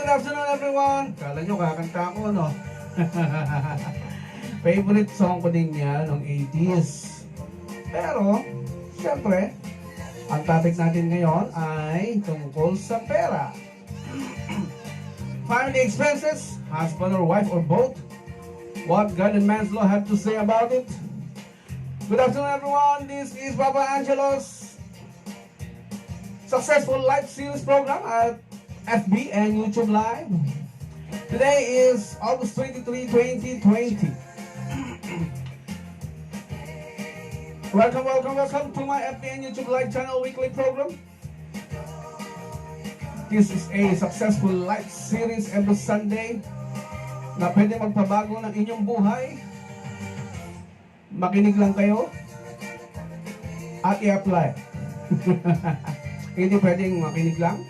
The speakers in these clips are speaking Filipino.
good afternoon everyone. Kala nyo kakanta ako, no? Favorite song ko din yan ng 80s. Pero, syempre, ang topic natin ngayon ay tungkol sa pera. Family expenses, husband or wife or both. What God and man's law have to say about it? Good afternoon everyone. This is Papa Angelo's Successful Life Series program at FB and YouTube Live. Today is August 23, 2020. Welcome to my FB and YouTube Live channel weekly program. This is a Successful Life Series every Sunday na pwede magpabago ng inyong buhay. Makinig lang kayo at i-apply. Hindi pwedeng makinig lang.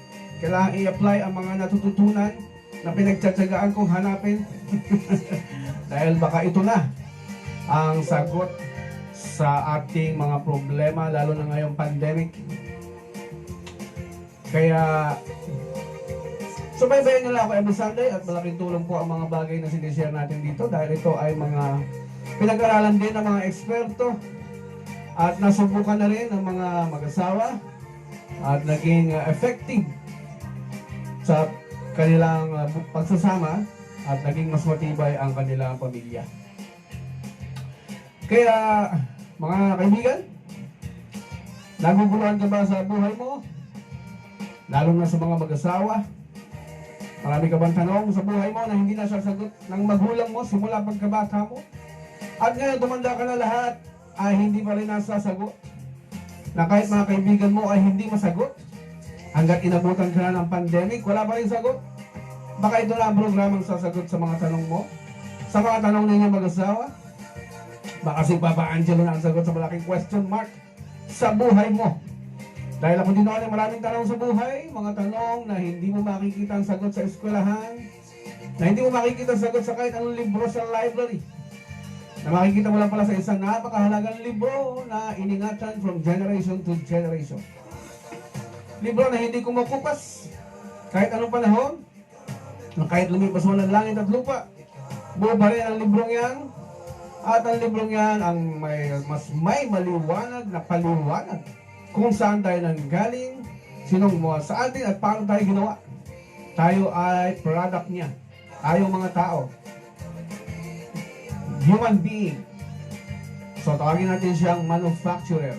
Kailangan i-apply ang mga natututunan na pinagtsatsagaan kong hanapin. Dahil baka ito na ang sagot sa ating mga problema, lalo na ngayong pandemic. Kaya subaybayan nyo lang ako every Sunday at malaking tulong po ang mga bagay na sinishare natin dito dahil ito ay mga pinag-aralan din ng mga eksperto at nasubukan na rin ng mga mag-asawa at naging effective sa kanilang pagsasama at naging mas matibay ang kanilang pamilya. Kaya mga kaibigan, naguguluhan ka ba sa buhay mo? Lalo na sa mga mag-asawa. Marami ka bang tanong sa buhay mo na hindi nasasagot ng magulang mo simula pagkabata mo? At ngayon tumanda ka na lahat ay hindi pa rin nasasagot. Na kahit mga kaibigan mo ay hindi masagot. Hanggat inabutan ka na ng pandemic, wala pa rin sagot. Baka ito na ang programang sasagot sa mga tanong mo. Sa mga tanong ninyo mag-asawa. Baka si Papa Angelo na ang sagot sa malaking question mark sa buhay mo. Dahil ako din ay maraming tanong sa buhay, mga tanong na hindi mo makikita ang sagot sa eskwelahan, na hindi mo makikita ang sagot sa kahit anong libro sa library, na makikita mo lang pala sa isang napakahalagang libro na iningatan from generation to generation. Libro na hindi kumukupas kahit anong panahon, na kahit lumipas mo ng langit at lupa, buo pa rin ang librong yan. At ang librong yan ang mas may maliwanag na paliwanag kung saan tayo nanggaling, sinong mo sa atin at paano tayo ginawa. Tayo ay product niya. Tayong mga tao. Human being. So tawagin natin siyang manufacturer.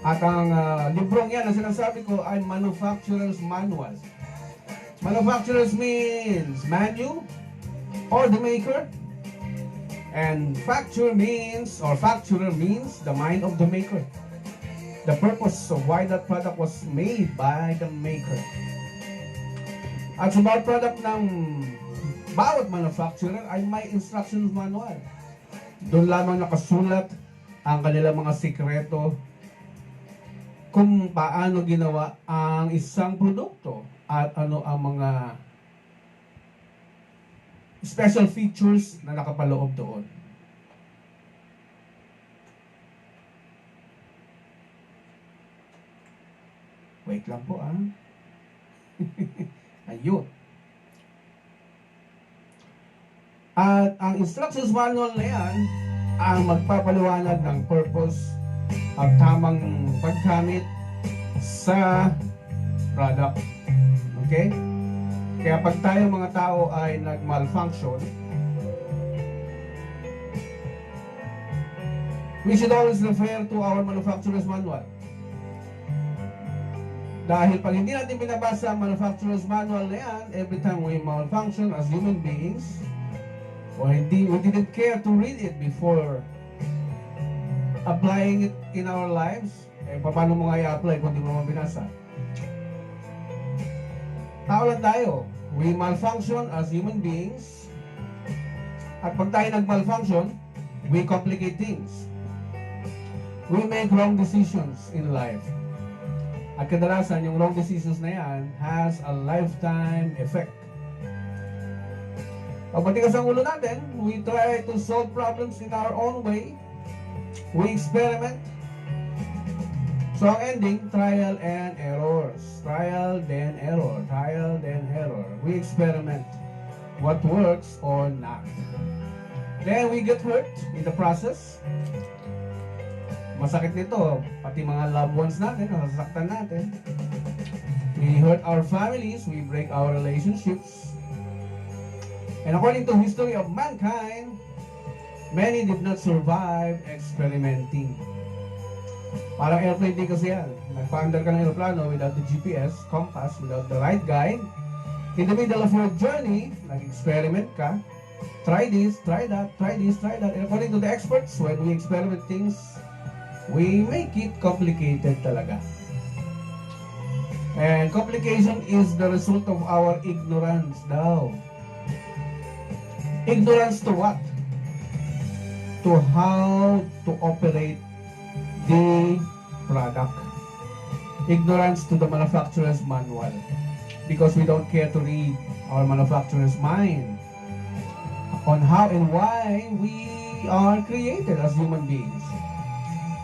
At ang librong yan na sinasabi ko ay manufacturer's manual. Manufacturer's means manu or the maker. And facturer means the mind of the maker. The purpose of why that product was made by the maker. At sa bawat product ng bawat manufacturer ay may instructions manual. Doon lamang nakasulat ang kanilang mga sikreto kung paano ginawa ang isang produkto at ano ang mga special features na nakapaloob doon. Wait lang po Ayun. At ang instructions manual na yan ang magpapaliwanag ng purpose at tamang paggamit sa product. Okay? Kaya pag tayo mga tao ay nag-malfunction, we should always refer to our manufacturer's manual. Dahil pag hindi natin binabasa ang manufacturer's manual na yan, every time we malfunction as human beings, or we didn't care to read it before applying it in our lives, paano mo nga i-apply kung di mo naman binasa? Tao lang tayo. We malfunction as human beings. At pag tayo nag-malfunction, we complicate things. We make wrong decisions in life. At kadalasan, yung wrong decisions na yan has a lifetime effect. Pag matigas ang ulo natin, we try to solve problems in our own way. We experiment. So ang ending, trial and errors. Trial, then error. Trial, then error. We experiment what works or not. Then we get hurt in the process. Masakit nito, pati mga loved ones natin, nasasaktan natin. We hurt our families, we break our relationships. And according to history of mankind, many did not survive experimenting. Parang airplane din kasi yan. Nagpa-under ka ng aeroplano without the GPS, compass, without the right guide. In the middle of your journey, nag-experiment ka. Try this, try that, try this, try that. And according to the experts, when we experiment things, we make it complicated talaga. And complication is the result of our ignorance daw. Ignorance to what? To how to operate the product. Ignorance to the manufacturer's manual. Because we don't care to read our manufacturer's mind on how and why we are created as human beings.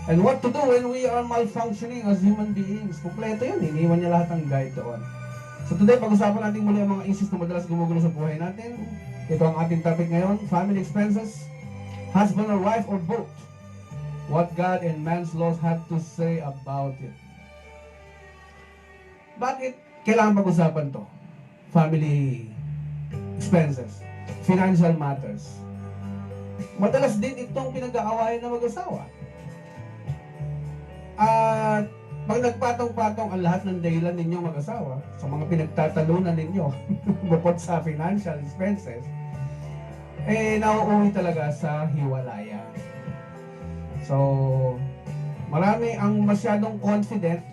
And what to do when we are malfunctioning as human beings. Kompleto yun, iniwan niya lahat ng guide doon. So today, pag-usapan natin muli ang mga issues na madalas gumugulo sa buhay natin. Ito ang ating topic ngayon, family expenses, husband or wife or both. What God and man's laws have to say about it. Bakit kailangan pag-usapan to? Family expenses, financial matters. Madalas din itong pinag-aawayan ng mag-asawa. At pag nagpatong-patong ang lahat ng dahilan ninyo mag-asawa sa mga pinagtatalunan ninyo bukod sa financial expenses, nauuwi talaga sa hiwalayan. So, marami ang masyadong confident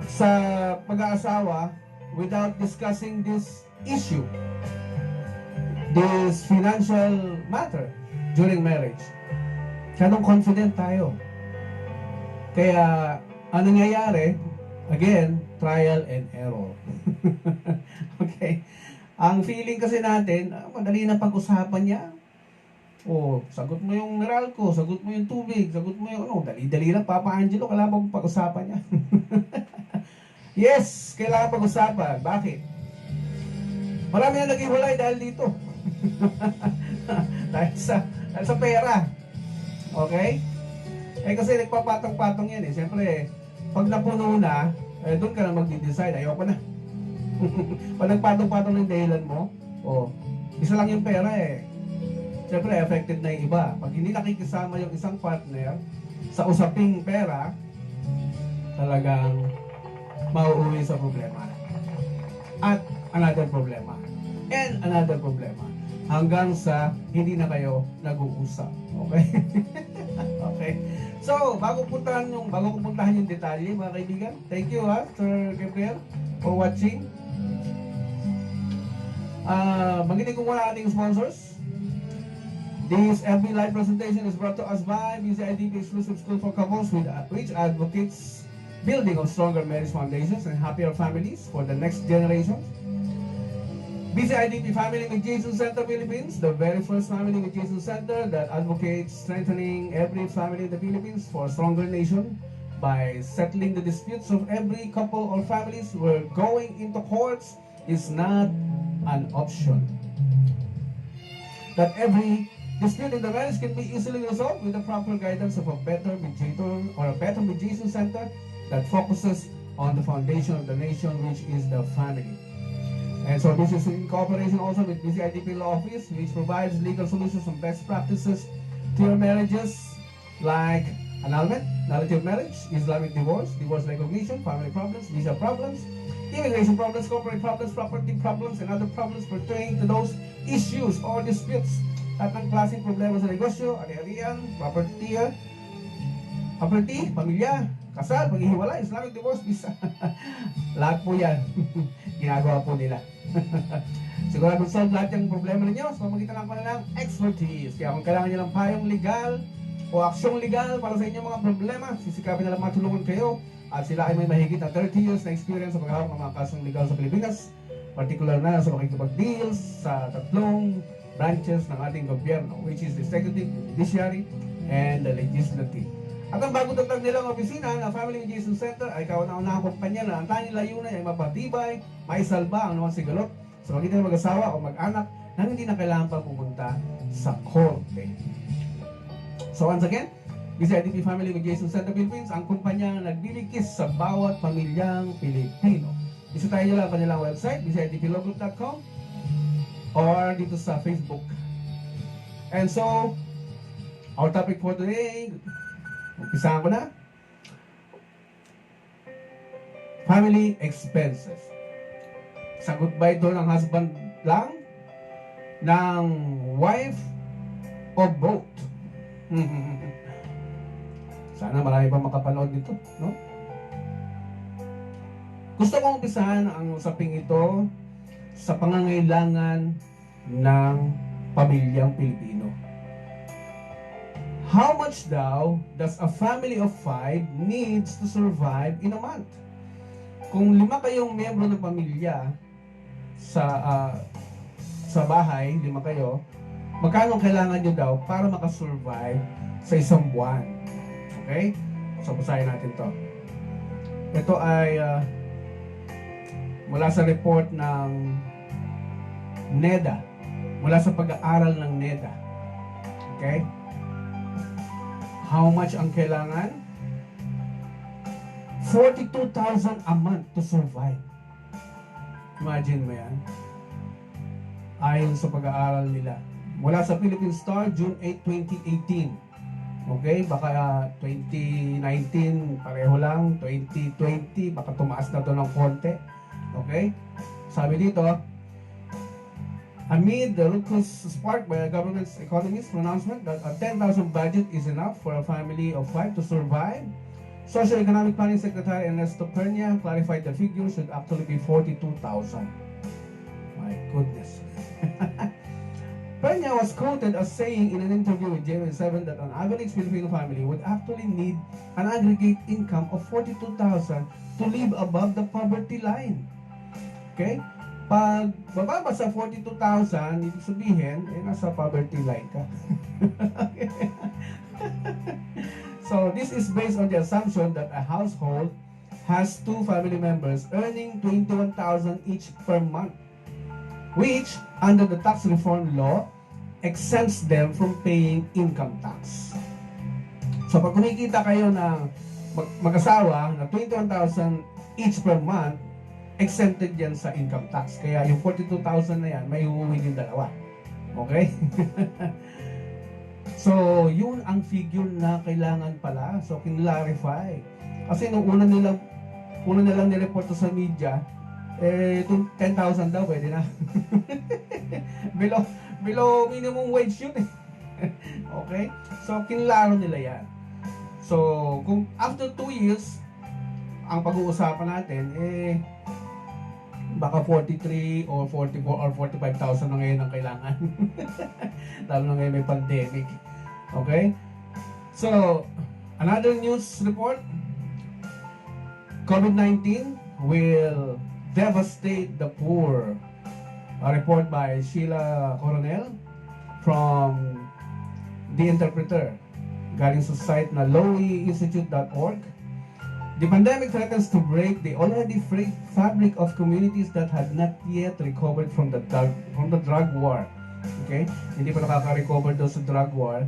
sa pag-aasawa without discussing this issue, this financial matter during marriage. Masyadong confident tayo. Kaya, ano nangyayari? Again, trial and error. Okay. Ang feeling kasi natin, madali na pag-usapan niya. Sagot mo yung Meralco, sagot mo yung tubig, sagot mo yung dali-dali lang, Papa Angelo, kailangan pag-usapan niya. Yes, kailangan pag-usapan. Bakit? Marami na naghiwalay dahil dito. dahil sa pera. Okay? Kasi nagpapatong-patong yan eh. Siyempre, pag napuno na, doon ka na mag-decide. Ayoko na. Pag nagpatong-patong ng dahilan mo, isa lang yung pera eh. Siyempre, affected na yung iba. Pag hindi nakikisama yung isang partner sa usaping pera, talagang mauuwi sa problema. At another problema. And another problema. Hanggang sa hindi na kayo nag-uusap. Okay? Okay. So, bago ko puntahan yung detalye, mga kaibigan, thank you Sir Gabriel, for watching. Maginig ko muna ating sponsors. This FB live presentation is brought to us by BCIDP Exclusive School for Couples, which advocates building of stronger marriage foundations and happier families for the next generation. BCIDP Family Mediation Center Philippines, the very first family mediation center that advocates strengthening every family in the Philippines for a stronger nation by settling the disputes of every couple or families where going into courts is not an option. That every dispute in the marriage can be easily resolved with the proper guidance of a better mediator or a better mediation center that focuses on the foundation of the nation, which is the family. And so this is in cooperation also with BCIDP Law Office, which provides legal solutions and best practices to your marriages like annulment, nullity of marriage, Islamic divorce, divorce recognition, family problems, visa problems, immigration problems, corporate problems, property problems, and other problems pertaining to those issues or disputes. Tatang klaseng problema sa negosyo, ari-arian, property, pamilya, kasal, paghihiwalay, Islamic divorce, visa. Lahat po yan. Ginagawa po nila. Sigurado solve lahat yung problema ninyo sa pamagitan ng kanilang expertise. Kaya kung kailangan nyo ng payong legal o aksyong legal para sa inyong mga problema, sisikapin na lang matulungan kayo. At sila ay may mahigit na 30 years na experience sa paghahawak ng mga kasong legal sa Pilipinas, particular na sa makikipag-deals sa tatlong branches ng ating gobyerno, which is the executive, the judiciary, and the legislative. At ang bagong tatag nilang opisina na Family Mediation Center ay kauna-unahang kumpanya na ang tanging layunin ay mapatibay, maisalba ang anumang sigalot sa magitan ng mag-asawa o mag-anak nang hindi na kailangan pa pumunta sa korte. So once again, BCIDP Family Mediation Center Philippines, ang kumpanya na nagbiligkis sa bawat pamilyang Pilipino. Bisitahin nyo lang kanilang website, bcidplawgroup.com, or dito sa Facebook. And so, our topic for today, umpisahan ko na. Family expenses. Sagot ba ito ng husband lang? Ng wife? O both? Sana marami pa makapanood nito, no? Gusto kong umpisahan ang usaping ito sa pangangailangan ng pamilyang Pilipino. How much daw does a family of 5 needs to survive in a month? Kung 5 kayong miyembro ng pamilya sa bahay, 5 kayo, magkano kailangan nyo daw para makasurvive sa isang buwan? Okay? So, basahin natin to. Ito ay mula sa report ng NEDA. Mula sa pag-aaral ng NEDA. Okay? How much ang kailangan? 42,000 a month to survive. Imagine mo yan. Ayon sa pag-aaral nila. Mula sa Philippine Star, June 8, 2018. Okay? Baka 2019, pareho lang. 2020, baka tumaas na to ng konti. Okay? Sabi dito, amid the ruckus sparked by a government's economist pronouncement that a 10,000 budget is enough for a family of 5 to survive, Socio-Economic Planning Secretary Ernesto Pera clarified the figure should actually be 42,000. My goodness. Pera was quoted as saying in an interview with JM7 that an average Filipino family would actually need an aggregate income of 42,000 to live above the poverty line. Okay? Pag bababa sa 42,000, ibig sabihin, nasa poverty line ka. So, this is based on the assumption that a household has 2 family members earning 21,000 each per month, which, under the tax reform law, exempts them from paying income tax. So, pag kumikita kayo ng mag-asawa na 21,000 each per month, exempted yan sa income tax. Kaya yung 42,000 na yan, may huhuwin yung dalawa. Okay? So, yun ang figure na kailangan pala. So, kinlarify. Kasi nung una nilang nireport sa media, 10,000 daw, pwede na. below minimum wage yun eh. Okay? So, kinlaro nila yan. So, kung after 2 years, ang pag-uusapan natin, baka 43 or 44 or 45,000 na ngayon ang kailangan. Lalo na ngayon may pandemic. Okay? So, another news report. COVID-19 will devastate the poor. A report by Sheila Coronel from The Interpreter. Galing sa site na loweinstitute.org. The pandemic threatens to break the already frayed fabric of communities that had not yet recovered from the drug war. Okay? Hindi pa nakaka-recover daw sa drug war.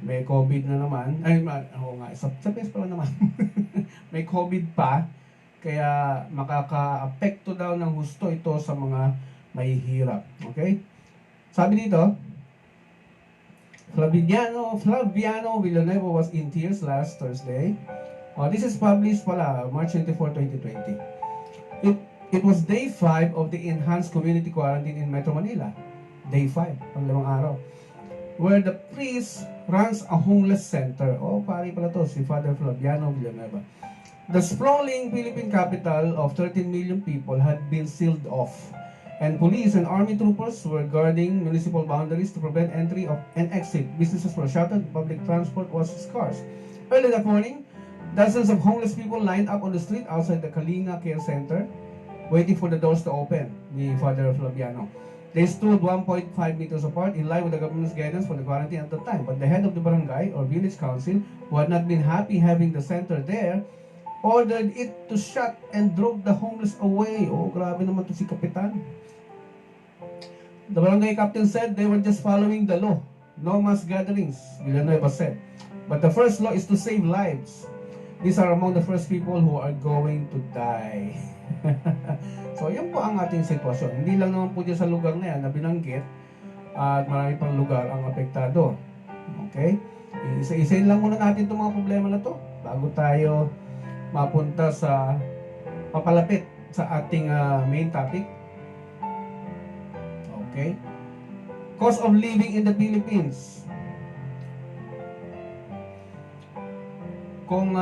May COVID na naman. Ay, oo nga, sa PS pala naman. May COVID pa. Kaya makaka-apekto daw ng husto ito sa mga mahihirap. Okay? Sabi dito, Flaviano Villanueva was in tears last Thursday. This is published pala, March 24, 2020. It was day 5 of the enhanced community quarantine in Metro Manila. Day 5, pang 5 araw. Where the priest runs a homeless center. Pari pala to, si Father Flaviano Villanueva. The sprawling Philippine capital of 13 million people had been sealed off. And police and army troopers were guarding municipal boundaries to prevent entry of and exit. Businesses were shuttered, public transport was scarce. Early that morning, dozens of homeless people lined up on the street outside the Kalinga Care Center, waiting for the doors to open, ni Father Flaviano. They stood 1.5 meters apart in line with the government's guidance for the quarantine at the time. But the head of the barangay or village council, who had not been happy having the center there, ordered it to shut and drove the homeless away. Oh, grabe naman to si Kapitan. The barangay captain said they were just following the law. No mass gatherings, Villanueva said. But the first law is to save lives. These are among the first people who are going to die. So, yun po ang ating sitwasyon. Hindi lang naman po dyan sa lugar na yan na binanggit at marami pang lugar ang apektado. Okay? Isa-isayin lang muna natin itong mga problema na to bago tayo mapunta sa papalapit sa ating main topic. Okay? Cost of living in the Philippines. Kung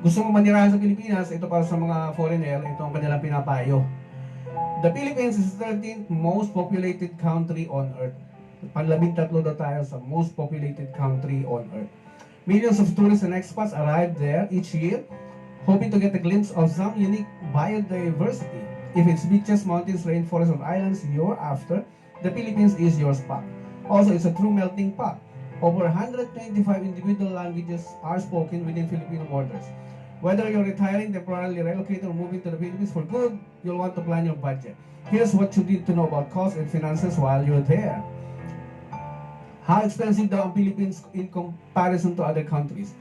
gusto mo manirahan sa Pilipinas, ito para sa mga foreigner, ito ang kanilang pinapayo. The Philippines is the 13th most populated country on earth. Panlabing-13 daw tayo sa most populated country on earth. Millions of tourists and expats arrive there each year, hoping to get a glimpse of some unique biodiversity. If it's beaches, mountains, rainforests, or islands you're after, the Philippines is your spot. Also, it's a true melting pot. Over 125 individual languages are spoken within Filipino borders. Whether you're retiring, temporarily relocated, or moving to the Philippines for good, you'll want to plan your budget. Here's what you need to know about costs and finances while you're there. How expensive daw ang Philippines in comparison to other countries?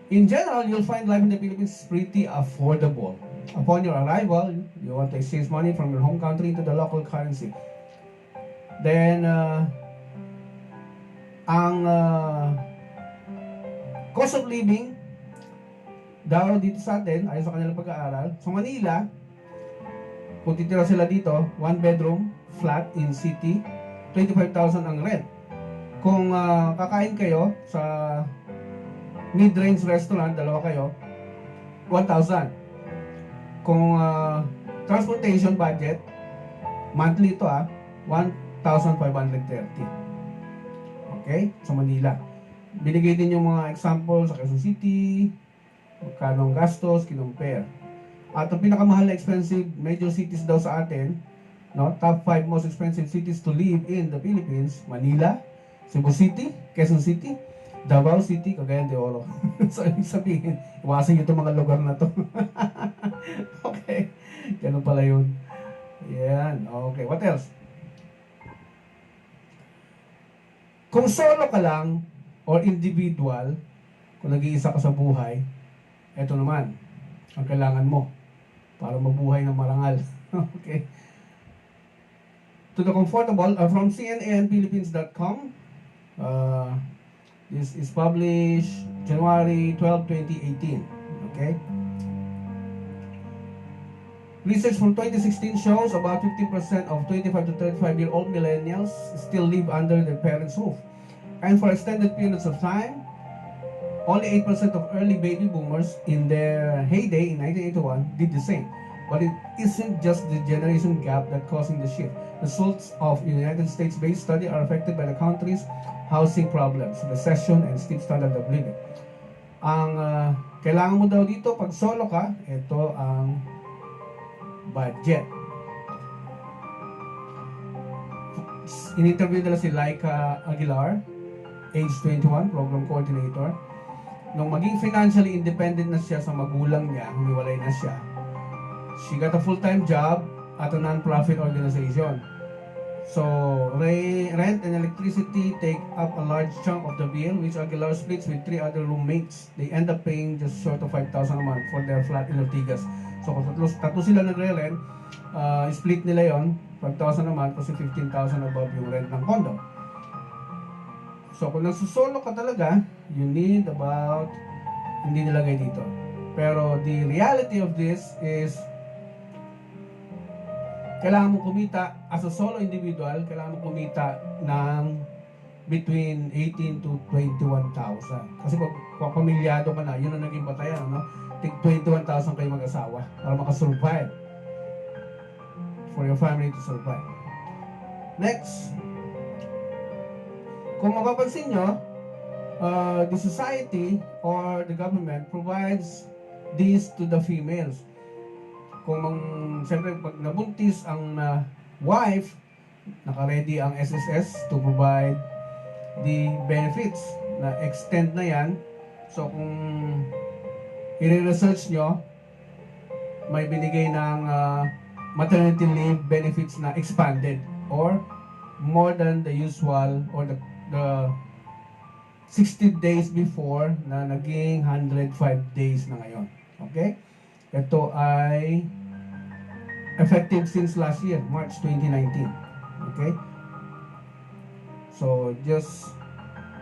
In general, you'll find life in the Philippines pretty affordable. Upon your arrival, you want to exchange money from your home country into the local currency. Then, ang cost of living daw dito sa atin, ayon sa kanilang pag-aaral, sa Manila, kung titira sila dito, 1 bedroom, flat in city, 25,000 ang rent. Kung kakain kayo sa mid-range restaurant, dalawa kayo, 1,000. Kung transportation budget, monthly ito 1,530. Okay? Sa Manila. Binigay din yung mga example sa Quezon City, magkano ang gastos, kinumpare. At ang pinakamahal na expensive major cities daw sa atin, no, top 5 most expensive cities to live in the Philippines, Manila, Cebu City, Quezon City, Davao City, Cagayan de Oro. So, ibig sabihin, iwasan nyo itong mga lugar na to. Okay. Ganun pala yun. Yan. Okay. What else? Kung solo ka lang, or individual, kung nag-iisa ka sa buhay, eto naman, ang kailangan mo para mabuhay ng marangal. Okay. To the comfortable, from CNNPhilippines.com, this is published January 12, 2018. Okay. Research from 2016 shows about 50% of 25 to 35-year-old millennials still live under their parents' roof. And for extended periods of time, only 8% of early baby boomers in their heyday in 1981 did the same. But it isn't just the generation gap that causing the shift. Results of United States-based study are affected by the country's housing problems, recession, and steep standard of living. Ang kailangan mo daw dito pag solo ka, ito ang budget. In-interview nila si Laika Aguilar, age 21, program coordinator. Nung maging financially independent na siya sa magulang niya, humiwalay na siya, she got a full-time job at a non-profit organization. So, rent and electricity take up a large chunk of the bill, which Aguilar splits with 3 other roommates. They end up paying just short of 5,000 a month for their flat in Ortigas. So, kung tatlo sila nagre-rent, split nila yon 5,000 a month kasi 15,000 above yung rent ng condo. So, kung nagsusolo ka talaga, you need about, hindi nilagay dito. Pero, the reality of this is, kailangan mo kumita, as a solo individual, kailangan mo kumita ng between 18 to 21,000. Kasi pag pamilyado ka na, yun ang naging batayan, no? 21,000 kayo mag-asawa para makasurvive. For your family to survive. Next. Kung mapapansin nyo, the society or the government provides this to the females. Kung siyempre pag nabuntis ang wife, naka-ready ang SSS to provide the benefits na extend na yan. So kung i-research nyo, may binigay ng maternity leave benefits na expanded or more than the usual or the 60 days before na naging 105 days na ngayon. Okay? Ito ay effective since last year, March 2019. Okay? So, just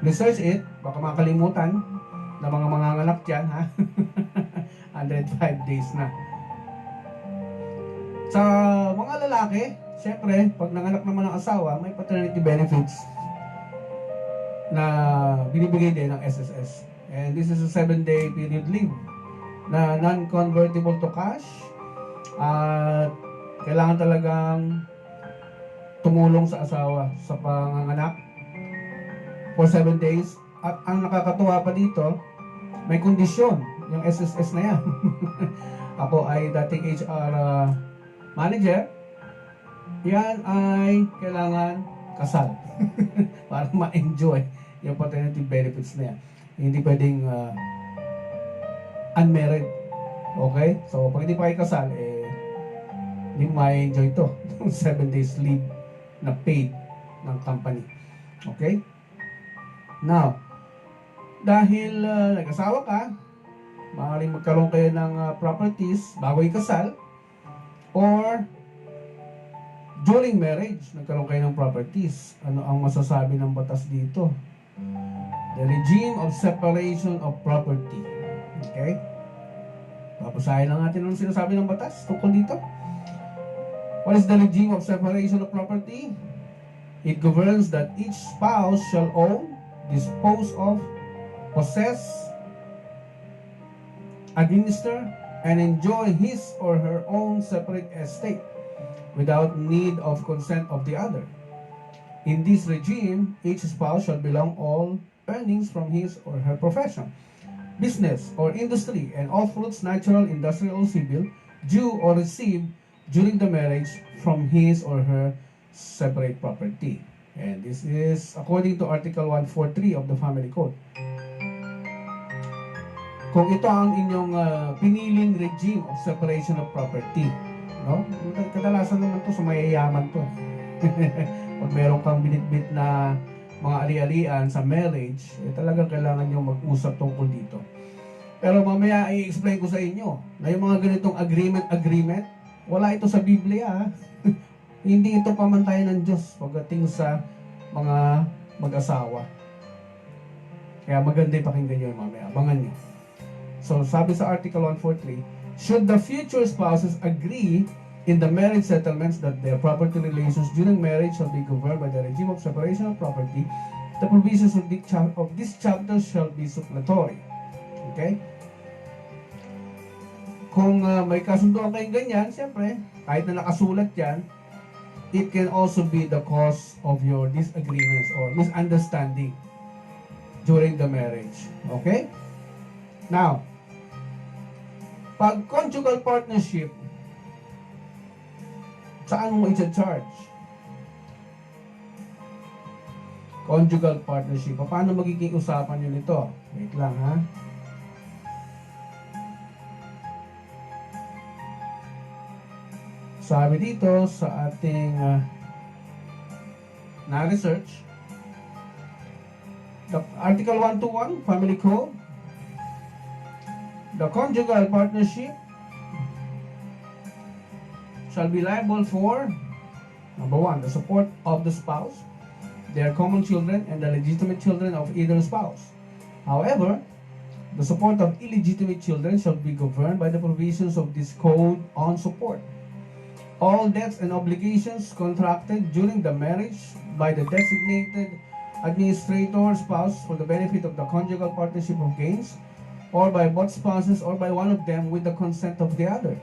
research it. Baka makalimutan na mga manganganak dyan, ha? 105 days na. Sa mga lalaki, syempre, pag nanganak naman ng asawa, may paternity benefits na binibigay din ng SSS. And this is a 7-day period leave na non-convertible to cash at kailangan talagang tumulong sa asawa sa panganganak for 7 days. At ang nakakatuwa pa dito, may kondisyon yung SSS na yan. Ako ay dating HR manager. Yan ay kailangan kasal para ma-enjoy yung paternity benefits na yan. Hindi pwedeng unmarried. Okay? So, pag hindi pa kayo kasal, hindi mo ma-enjoy ito. 7 days leave na paid ng company. Okay? Now, dahil nag-asawa ka, maaaring magkaroon kayo ng properties bago ikasal, or during marriage, nagkaroon kayo ng properties. Ano ang masasabi ng batas dito? The regime of separation of property. Okay? Papasahin lang natin ang sinasabi ng batas tungkol dito. What is the regime of separation of property? It governs that each spouse shall own, dispose of, possess, administer, and enjoy his or her own separate estate without need of consent of the other. In this regime, each spouse shall belong all earnings from his or her profession, business, or industry, and all fruits, natural, industrial, or civil, due or received during the marriage from his or her separate property. And this is according to Article 143 of the Family Code. Kung ito ang inyong piniling regime of separation of property, no? Kadalasan naman to sa mayayaman to. Pag meron kang binitbit na mga ari-arian sa marriage, talagang kailangan nyo mag-usap tungkol dito. Pero mamaya i-explain ko sa inyo na yung mga ganitong agreement, wala ito sa Biblia. Hindi ito pamantayan ng Diyos pagdating sa mga mag-asawa. Kaya maganda yung pakinggan nyo yung mamaya. Abangan nyo. So, sabi sa Article 143, should the future spouses agree in the marriage settlements that their property relations during marriage shall be governed by the regime of separation of property, the provisions of this chapter shall be supplementary. Okay? Kung may kasunduan kayong ganyan, siyempre, kahit na nakasulat yan, it can also be the cause of your disagreements or misunderstanding during the marriage. Okay? Now, pag conjugal partnership, saan mo i-charge? Conjugal partnership. Paano magiging usapan nyo nito? Wait lang, ha? Sabi dito sa ating na-research, the Article 121, Family Code, the conjugal partnership shall be liable for, number 1, the support of the spouse, their common children, and the legitimate children of either spouse. However, the support of illegitimate children shall be governed by the provisions of this code on support. All debts and obligations contracted during the marriage by the designated administrator spouse for the benefit of the conjugal partnership of gains, or by both spouses or by one of them with the consent of the other.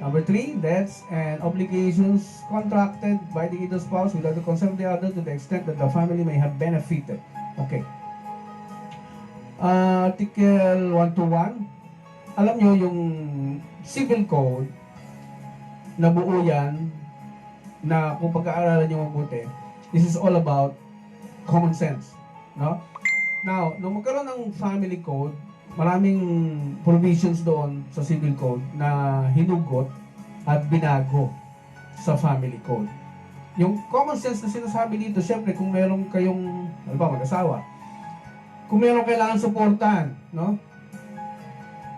Number 3, debts and obligations contracted by the either spouse without the consent of the other to the extent that the family may have benefited. Okay. Article 121. Alam nyo yung civil code, nabuo yan na kung pag-aaralan nyo mabuti, this is all about common sense. No? Now, nung magkaroon ng family code, maraming provisions doon sa civil code na hinugot at binago sa family code. Yung common sense na sinasabi dito, syempre kung meron kayong, ano ba, mag-asawa, kung meron kailangan supportan, no?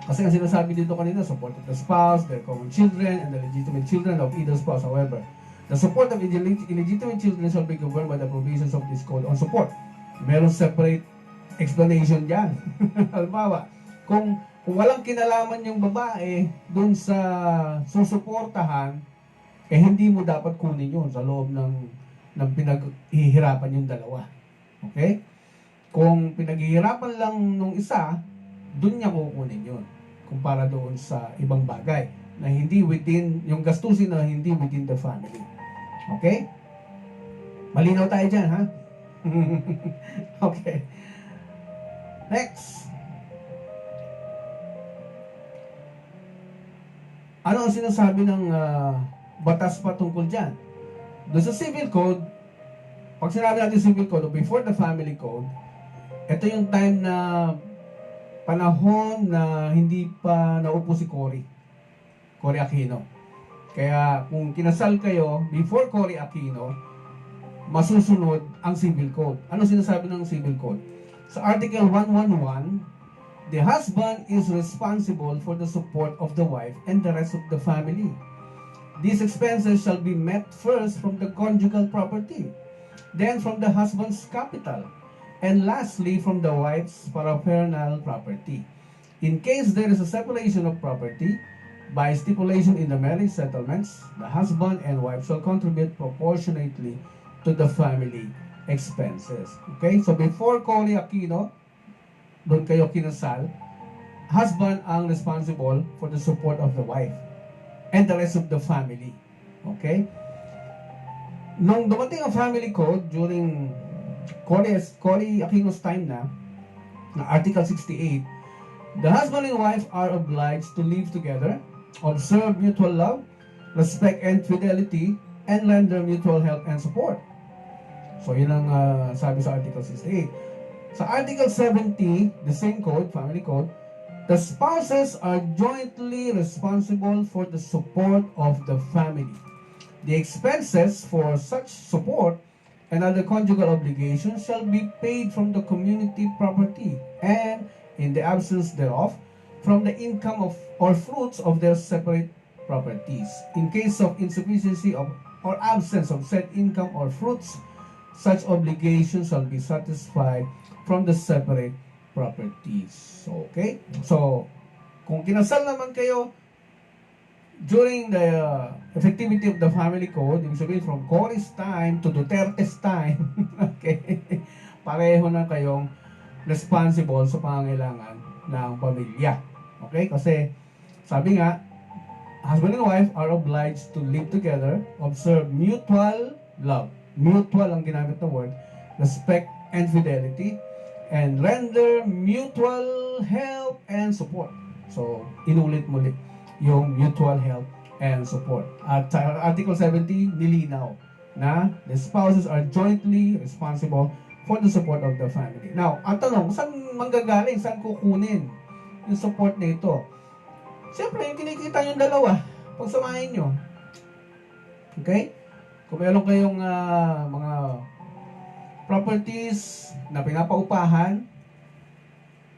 Kasi ang sinasabi dito kanina, support of the spouse, their common children, and the legitimate children of either spouse. However, the support of illegitimate children shall be governed by the provisions of this code on support. Meron separate explanation dyan. Halimbawa, kung walang kinalaman yung babae dun sa susuportahan, hindi mo dapat kunin yun sa loob ng pinaghihirapan yung dalawa. Okay? Kung pinaghihirapan lang nung isa, dun niya kukunin yun. Kumpara doon sa ibang bagay na hindi within, yung gastusin na hindi within the family. Okay? Malinaw tayo dyan, ha? Okay. Next. Ano ang sinasabi ng batas patungkol dyan? Doon sa civil code, pag sinabi natin civil code, before the family code, ito yung time na panahon na hindi pa naupo si Cory Aquino. Kaya kung kinasal kayo before Cory Aquino, masusunod ang civil code. Ano sinasabi ng civil code? Sa Article 111, the husband is responsible for the support of the wife and the rest of the family. These expenses shall be met first from the conjugal property, then from the husband's capital, and lastly from the wife's paraphernalia property. In case there is a separation of property, by stipulation in the marriage settlements, the husband and wife shall contribute proportionately to the family expenses. Okay? So before Cory Aquino, doon kayo kinasal, husband ang responsible for the support of the wife and the rest of the family. Okay? Nung dumating ang family code during Cory Aquino's time na Article 68, the husband and wife are obliged to live together, observe mutual love, respect and fidelity, and render mutual help and support. So yun ang sabi sa Article 68. Sa Article 70, the same code, family code, the spouses are jointly responsible for the support of the family. The expenses for such support and other conjugal obligations shall be paid from the community property and, in the absence thereof, from the income of or fruits of their separate properties. In case of insufficiency of or absence of said income or fruits, such obligations shall be satisfied from the separate properties. Okay? So, kung kinasal naman kayo during the effectivity of the family code, ibig sabihin from Cory's time to Duterte's time, okay, pareho na kayong responsible sa pangangailangan ng pamilya. Okay? Kasi, sabi nga, husband and wife are obliged to live together, observe mutual love. Mutual ang ginamit na word, respect and fidelity, and render mutual help and support. So, inulit muli yung mutual help and support. At Article 70, nilinaw na the spouses are jointly responsible for the support of the family. Now, ang tanong, saan manggagaling? Saan kukunin yung support na ito? Siyempre, yung kinikita yung dalawa, pagsamahin nyo. Okay? Kung meron kayong mga properties na pinapaupahan,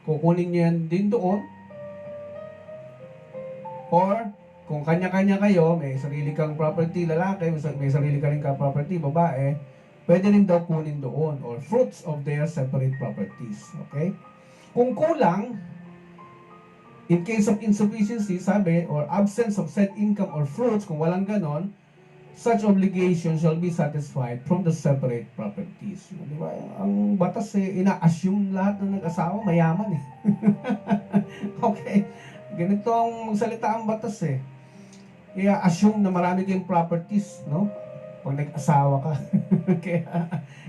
kukunin nyo yan din doon. Or, kung kanya-kanya kayo, may sarili kang property lalaki, may sarili ka rin ka property babae, pwede rin daw kunin doon. Or fruits of their separate properties. Okay? Kung kulang, in case of insufficiency, sabi, or absence of said income or fruits, kung walang ganon, such obligation shall be satisfied from the separate properties. Di ba? Ang batas ina-assume lahat ng nag-asawa mayaman Okay? Ganito ang magsalita ang batas I-assume na marami kayong properties, no? Pag nag-asawa ka. Kaya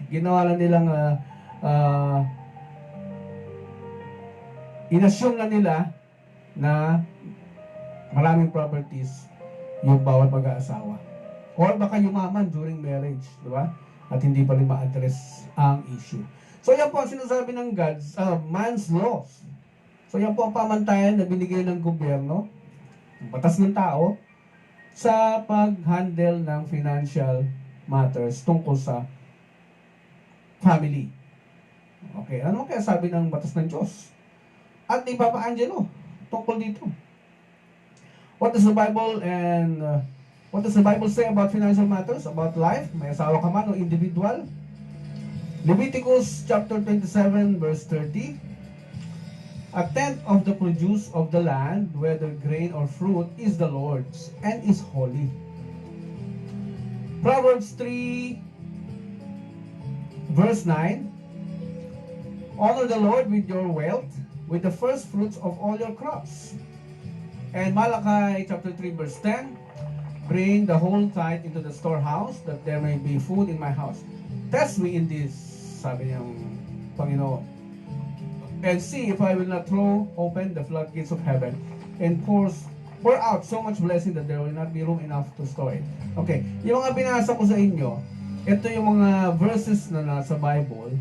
ginawa lang nilang in-assume na nila na maraming properties yung bawat mag-aasawa. Or baka yumaman during marriage, di ba? At hindi pa rin ma-address ang issue. So yan po ang sinasabi ng man's laws. So yan po ang pamantayan na binigay ng gobyerno, ang batas ng tao, sa pag-handle ng financial matters tungkol sa family. Okay, ano kaya sabi ng batas ng Diyos? At ni Papa Angelo tungkol dito. What does the Bible say about financial matters, about life? May asawa ka man o individual? Leviticus chapter 27 verse 30. A tenth of the produce of the land, whether grain or fruit, is the Lord's and is holy. Proverbs 3 verse 9. Honor the Lord with your wealth, with the first fruits of all your crops. And Malachi chapter 3 verse 10. Bring the whole tithe into the storehouse, that there may be food in my house. Test me in this, sabi ng Panginoon, and see if I will not throw open the floodgates of heaven and pour out so much blessing that there will not be room enough to store it. Okay, yung mga binasa ko sa inyo, ito yung mga verses na nasa Bible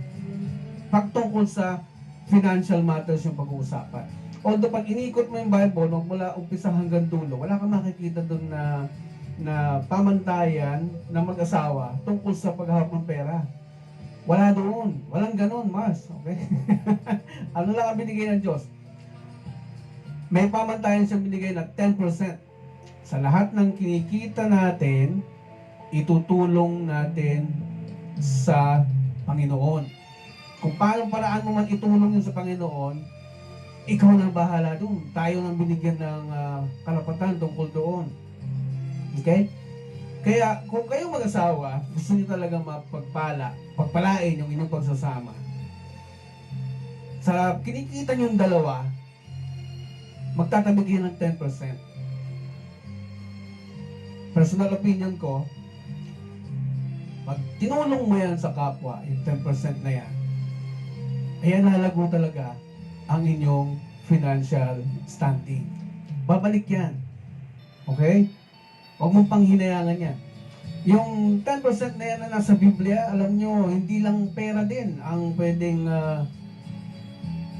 pagtungkol sa financial matters yung pag-uusapan. Although pag inikot mo yung Bible, mula umpisa hanggang dulo, wala kang makikita doon na pamantayan ng mag-asawa tungkol sa paghahawak ng pera. Wala doon. Walang ganun, Mars. Okay? Ano lang ang binigay ng Diyos? May pamantayan siyang binigay na 10%. Sa lahat ng kinikita natin, itutulong natin sa Panginoon. Kung paano paraan mo man itulong yun sa Panginoon, ikaw nang bahala doon. Tayo nang binigyan ng karapatan tungkol doon. Okay? Kaya kung kayong mag-asawa, gusto niyo talagang pagpalain yung inyong pagsasama. Sa kinikita niyong dalawa, magtatabi kayo ng 10%. Personal opinion ko, pag tinulong mo yan sa kapwa, yung 10% na yan, ayan halago talaga ang inyong financial standing. Babalik yan. Okay? Huwag mong panghinayangan yan. Yung 10% na yan na nasa Biblia, alam nyo, hindi lang pera din ang pwedeng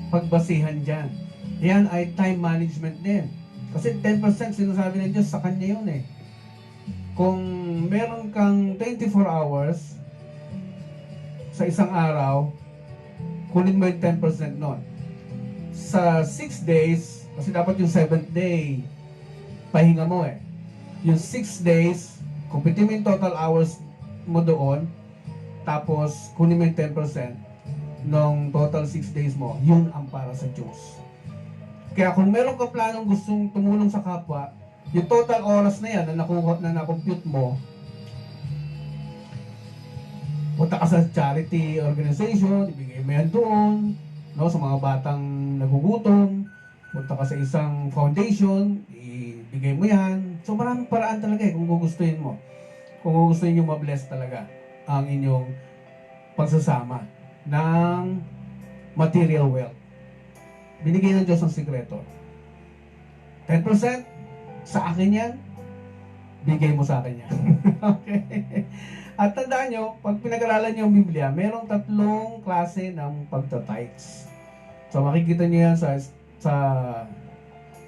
pagbasihan dyan. Yan ay time management din. Kasi 10% sinasabi ng Diyos sa Kanya yun eh. Kung meron kang 24 hours sa isang araw, kunin mo yung 10% nun. Sa 6 days, kasi dapat yung 7th day, pahinga mo eh. Yung 6 days, kumpitin mo yung total hours mo doon, tapos kunin mo yung 10% ng total 6 days mo, yun ang para sa Diyos. Kaya kung meron ka planong gustong tumulong sa kapwa, yung total oras na yan na na-compute mo, punta ka sa charity organization, ibigay mo yan doon, no, sa mga batang nagugutom, punta ka sa isang foundation, ibigay mo yan. So maraming paraan talaga eh kung gugustuhin mo. Kung gugustuhin nyo ma-bless talaga ang inyong pagsasama ng material wealth. Binigay ng Diyos ang sikreto. 10% sa akin yan, bigay mo sa akin yan. Okay? At tandaan nyo, pag pinag-aralan nyo ang Biblia, merong 3 klase ng pagta-tithes. So makikita nyo yan sa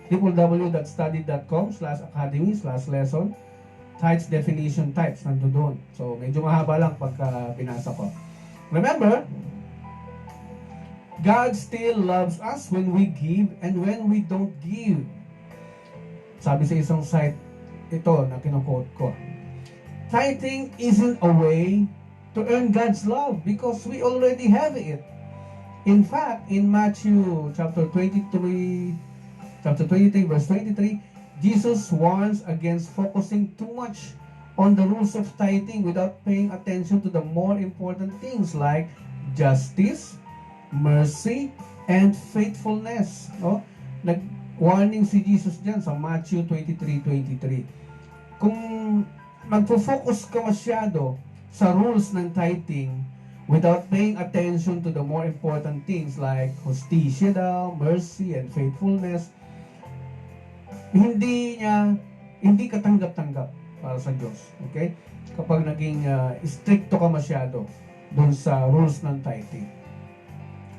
www.study.com/academy/lesson. Tithes definition types, nandoon. So medyo mahaba lang pagka pinasa ko. Remember, God still loves us when we give and when we don't give. Sabi sa isang site ito na kinuquote ko, tithing isn't a way to earn God's love because we already have it. In fact, in Matthew chapter 23 verse 23, Jesus warns against focusing too much on the rules of tithing without paying attention to the more important things like justice, mercy, and faithfulness. No? Nag-warning si Jesus dyan sa Matthew 23:23. Kung magpo-focus ka masyado sa rules ng tithing without paying attention to the more important things like justicia daw, mercy, and faithfulness, hindi ka tanggap-tanggap para sa Diyos. Okay? Kapag naging stricto ka masyado dun sa rules ng tithing.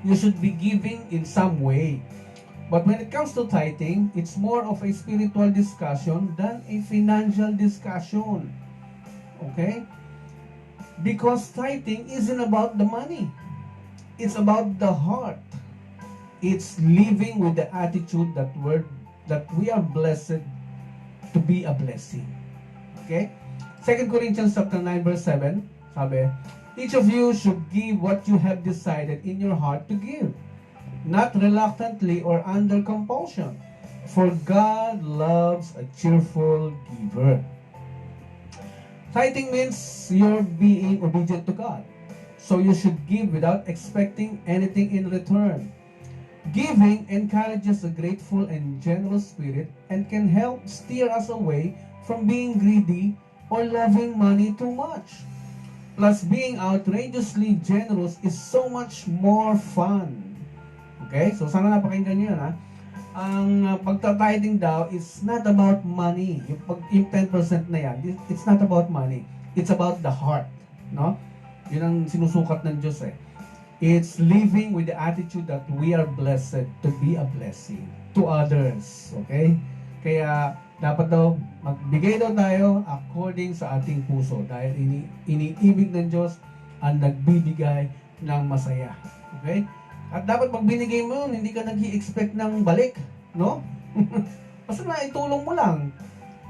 You should be giving in some way. But when it comes to tithing, it's more of a spiritual discussion than a financial discussion. Okay? Because tithing isn't about the money. It's about the heart. It's living with the attitude that we are blessed to be a blessing. Okay? 2 Corinthians chapter 9 verse 7, sabi, each of you should give what you have decided in your heart to give, not reluctantly or under compulsion, for God loves a cheerful giver. Tithing means you're being obedient to God. So you should give without expecting anything in return. Giving encourages a grateful and generous spirit and can help steer us away from being greedy or loving money too much. Plus, being outrageously generous is so much more fun. Okay? So, sana napakinggan nyo yun, ha? Ang pagta-tithing daw is not about money. Yung 10% na yan, it's not about money. It's about the heart. No? Yun ang sinusukat ng Diyos, eh. It's living with the attitude that we are blessed to be a blessing to others. Okay? Kaya, dapat daw, magbigay daw tayo according sa ating puso. Dahil iniibig ng Diyos ang nagbibigay ng masaya. Okay? At dapat magbinigay mo yun, hindi ka nag-i-expect ng balik. No? Basta na itulong mo lang.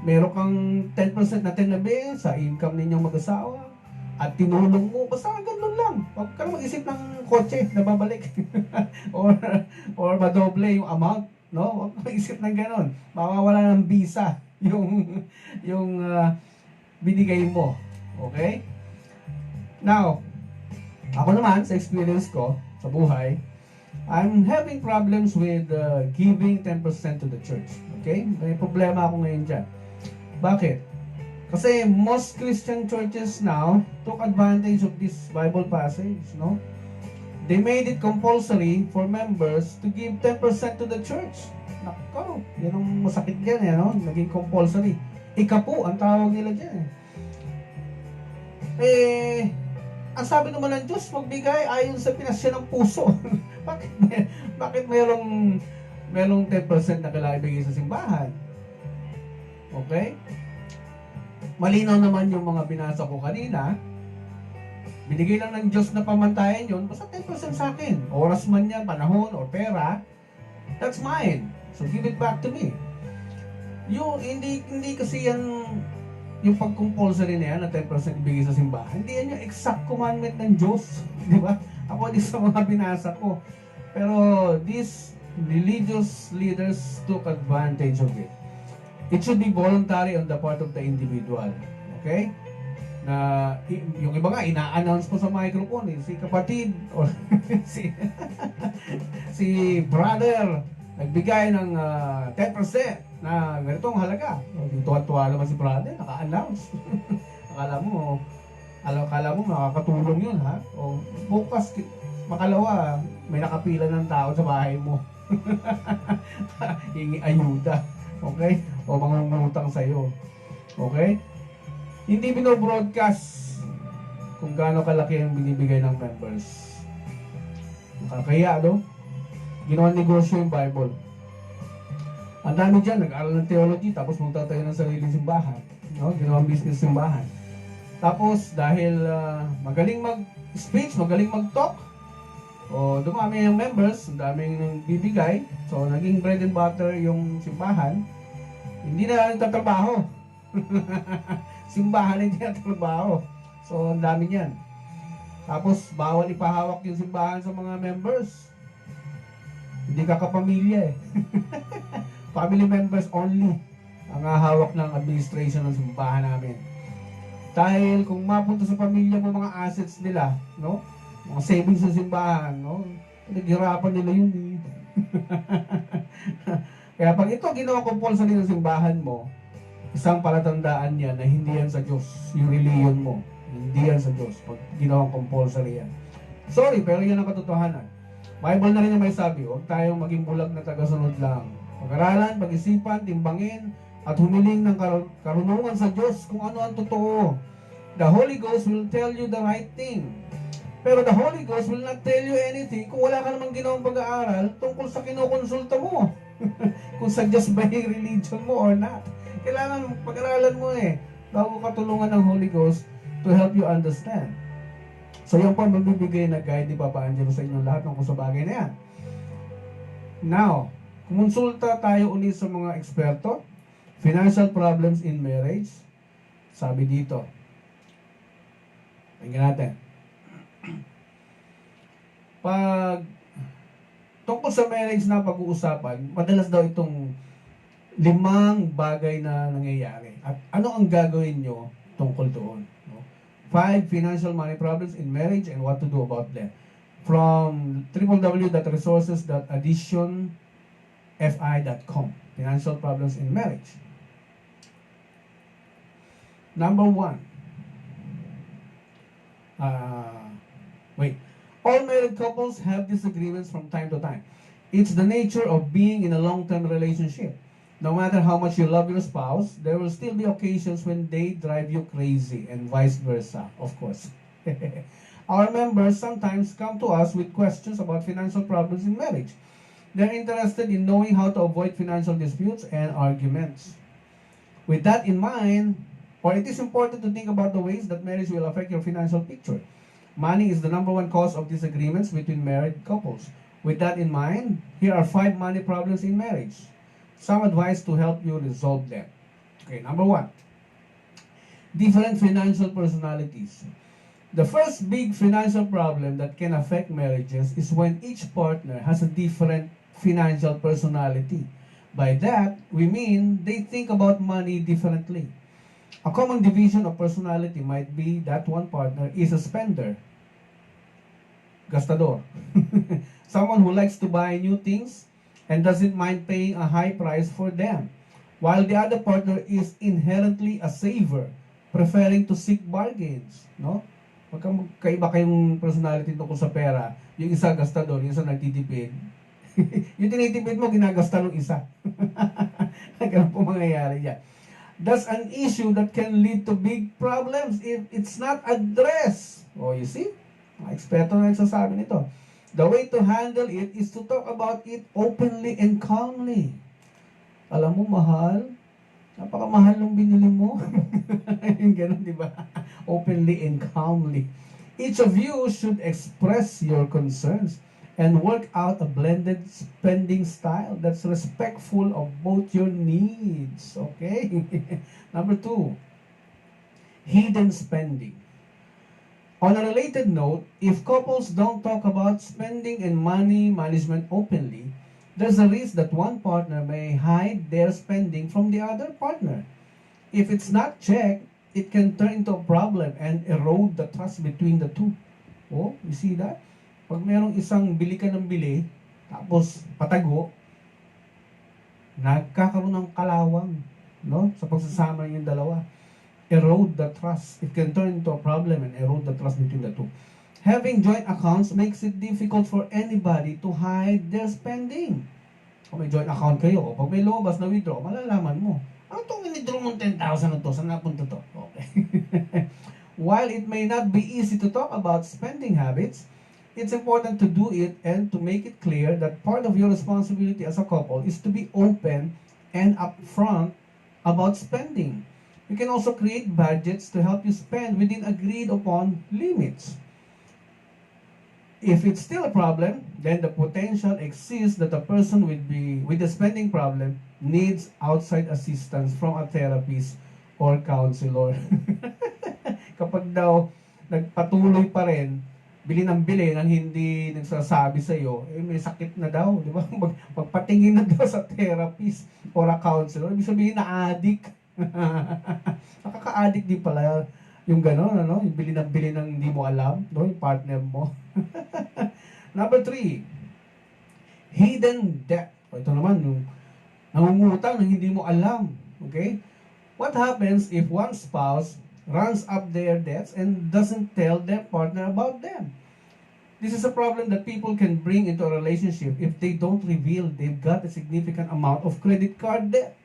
Meron kang 10% na tinabi sa income ninyong mag-asawa. At tinulong mo, basta ganun lang. Huwag ka na mag-isip ng kotse na babalik. or madoble yung amount. No? Huwag ka mag-isip ng ganun. Mawawala ng visa yung binigay mo. Okay? Now, ako naman, sa experience ko, sa buhay, I'm having problems with giving 10% to the church. Okay? May problema ako ngayon dyan. Bakit? Kasi most Christian churches now took advantage of this Bible passage, no? They made it compulsory for members to give 10% to the church. Nako, yan ang masakit dyan, eh, no? Naging compulsory. Ikapu, ang tawag nila dyan. Ang sabi naman ng Diyos, magbigay ayon sa pinasya ng puso. bakit merong 10% na kailangan ibigay sa simbahan? Okay? Malinaw naman yung mga binasa ko kanina. Binigay lang ng Diyos na pamantayan yun, basta 10% sa akin. Oras man yan, panahon, or pera, that's mine. So give it back to me. Yung hindi kasi yan yung pag-compulsory na yan na 10% ibigay sa simbahan. Hindi yan yung exact commandment ng Diyos. Di ba? Ako din sa mga binasa ko. Pero these religious leaders took advantage of it. It should be voluntary on the part of the individual. Okay? Na yung iba nga ina-announce po sa microphone, si kapatid or si brother nagbigay ng 10% na ganitong halaga. Tuwa-tuwa naman si brother, naka-announce. akala mo makakatulong yun, ha? O bukas makalawa may nakapila ng tao sa bahay mo. Hingi ayuda. Okay? O mangungutang sa'yo. Okay? Hindi binobroadcast kung gaano kalaki ang binibigay ng members. Nakakaya, no? Ginawa negosyo yung Bible. Ang dami dyan, nag-aaral ng theology, tapos magtatayo ng sariling simbahan. No? Ginawang business simbahan. Tapos, dahil magaling mag-speech, magaling mag-talk, o dumami yung members, daming bibigay, so naging bread and butter yung simbahan, hindi na nagtatrabaho. Simbahan hindi nagtatrabaho. So, ang dami niyan. Tapos, bawal ipahawak yung simbahan sa mga members. Hindi ka kapamilya, eh. Family members only ang hawak ng administration ng simbahan namin. Dahil kung mapunta sa pamilya mo mga assets nila, no? Mga savings sa simbahan, no? Naghirapan nila yun, eh. Kaya pag ito ginawa compulsory ng simbahan mo, isang palatandaan yan na hindi yan sa Diyos, yung religion mo. Hindi yan sa Diyos pag ginawang compulsory yan. Sorry, pero yan ang katotohanan. Bible na rin yung may sabi, huwag tayong maging bulag na tagasunod lang. Pag-aralan, pag-isipan, timbangin, at humiling ng karunungan sa Diyos kung ano ang totoo. The Holy Ghost will tell you the right thing. Pero the Holy Ghost will not tell you anything kung wala ka namang ginawang pag-aaral tungkol sa kinukonsulta mo. Kung suggest ba yung religion mo or not. Kailangan pag-aralan mo bago ka tulungan ng Holy Ghost to help you understand. So yan po magbibigay na guide ni Papa Angelo sa inyong lahat ng sa bagay na yan. Now, kumonsulta tayo ulit sa mga eksperto. Financial problems in marriage. Sabi dito. Tingnan natin. Pag tungkol sa marriage na pag-uusapan, madalas daw itong 5 bagay na nangyayari. At ano ang gagawin nyo tungkol doon? 5 financial money problems in marriage and what to do about them. From www.resources.additionfi.com. Financial problems in marriage. Number 1. All married couples have disagreements from time to time. It's the nature of being in a long-term relationship. No matter how much you love your spouse, there will still be occasions when they drive you crazy and vice versa, of course. Our members sometimes come to us with questions about financial problems in marriage. They're interested in knowing how to avoid financial disputes and arguments. With that in mind, it is important to think about the ways that marriage will affect your financial picture. Money is the number 1 cause of disagreements between married couples. With that in mind, here are 5 money problems in marriage. Some advice to help you resolve them. Okay, number 1. Different financial personalities. The first big financial problem that can affect marriages is when each partner has a different financial personality. By that, we mean they think about money differently. A common division of personality might be that one partner is a spender, gastador, someone who likes to buy new things and doesn't mind paying a high price for them, while the other partner is inherently a saver, preferring to seek bargains. No? Magkaiba kayong personality tungkol sa pera. Yung isa gastador, yung isa nagtitipid. Yung tinitipid mo, ginagasta ng isa. Ganun po mangyayari yan. That's an issue that can lead to big problems if it's not addressed. Oh, you see? Mga eksperto na nagsasabi nito. The way to handle it is to talk about it openly and calmly. Alam mo, mahal, napakamahal ng binili mo. Yung ganun, di ba? Openly and calmly. Each of you should express your concerns and work out a blended spending style that's respectful of both your needs. Okay? Number 2, hidden spending. On a related note, if couples don't talk about spending and money management openly, there's a risk that one partner may hide their spending from the other partner. If it's not checked, it can turn into a problem and erode the trust between the two. Oh, you see that? Pag merong isang bili ka ng bili, tapos patago, nagkakaroon ng kalawang, no? Sa pagsasama yung dalawa. Erode the trust. It can turn into a problem and erode the trust between the two. Having joint accounts makes it difficult for anybody to hide their spending. Kung may joint account kayo, o pag may lumabas na withdraw, malalaman mo. Ano itong withdraw mong 10,000 na to? Saan napunta to? Okay. While it may not be easy to talk about spending habits, it's important to do it and to make it clear that part of your responsibility as a couple is to be open and upfront about spending. You can also create budgets to help you spend within agreed upon limits. If it's still a problem, then the potential exists that a person with the spending problem needs outside assistance from a therapist or counselor. Kapag daw nagpatuloy pa rin, bili ng hindi nagsasabi sa iyo, may sakit na daw, di ba? Magpatingin na daw sa therapist or a counselor. Ibig sabihin na addict. Nakaka-addict din pala yung gano'n, ano? Yung bili ng hindi mo alam, no? Yung partner mo. Number 3, hidden debt. Ito naman, yung nangungutang na hindi mo alam. Okay? What happens if one spouse runs up their debts and doesn't tell their partner about them? This is a problem that people can bring into a relationship if they don't reveal they've got a significant amount of credit card debt.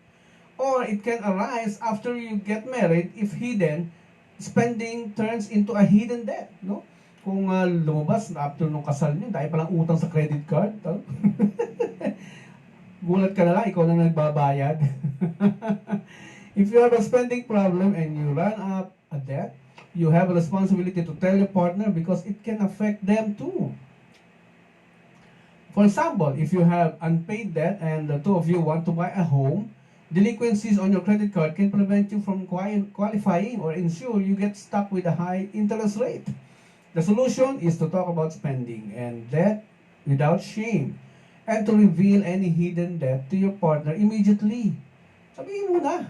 Or it can arise after you get married if hidden spending turns into a hidden debt, no? Kung lumabas na after nung kasal niyo, dahil palang utang sa credit card, no? Gulat ka na lang, ikaw na nagbabayad. If you have a spending problem and you run up a debt, you have a responsibility to tell your partner because it can affect them too. For example, if you have unpaid debt and the two of you want to buy a home, delinquencies on your credit card can prevent you from qualifying or ensure you get stuck with a high interest rate. The solution is to talk about spending and debt without shame and to reveal any hidden debt to your partner immediately. Sabihin mo na.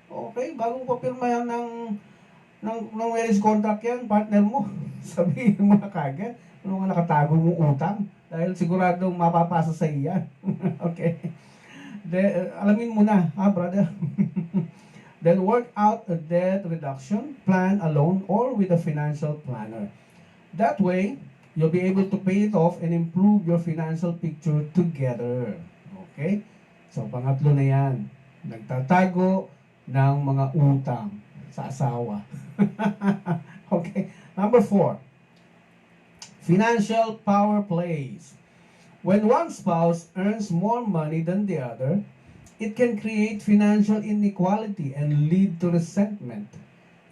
Okay, bago mo papirma yan ng marriage contract yan, partner mo. Sabihin mo na kagad. Ano nga nakatago mong utang? Dahil siguradong mapapasa sa iyan. Okay. Alamin mo na, brother. Then work out a debt reduction plan alone or with a financial planner. That way, you'll be able to pay it off and improve your financial picture together. Okay? So, pangatlo na yan. Nagtatago ng mga utang sa asawa. Okay? Number 4. Financial power plays. When one spouse earns more money than the other, it can create financial inequality and lead to resentment,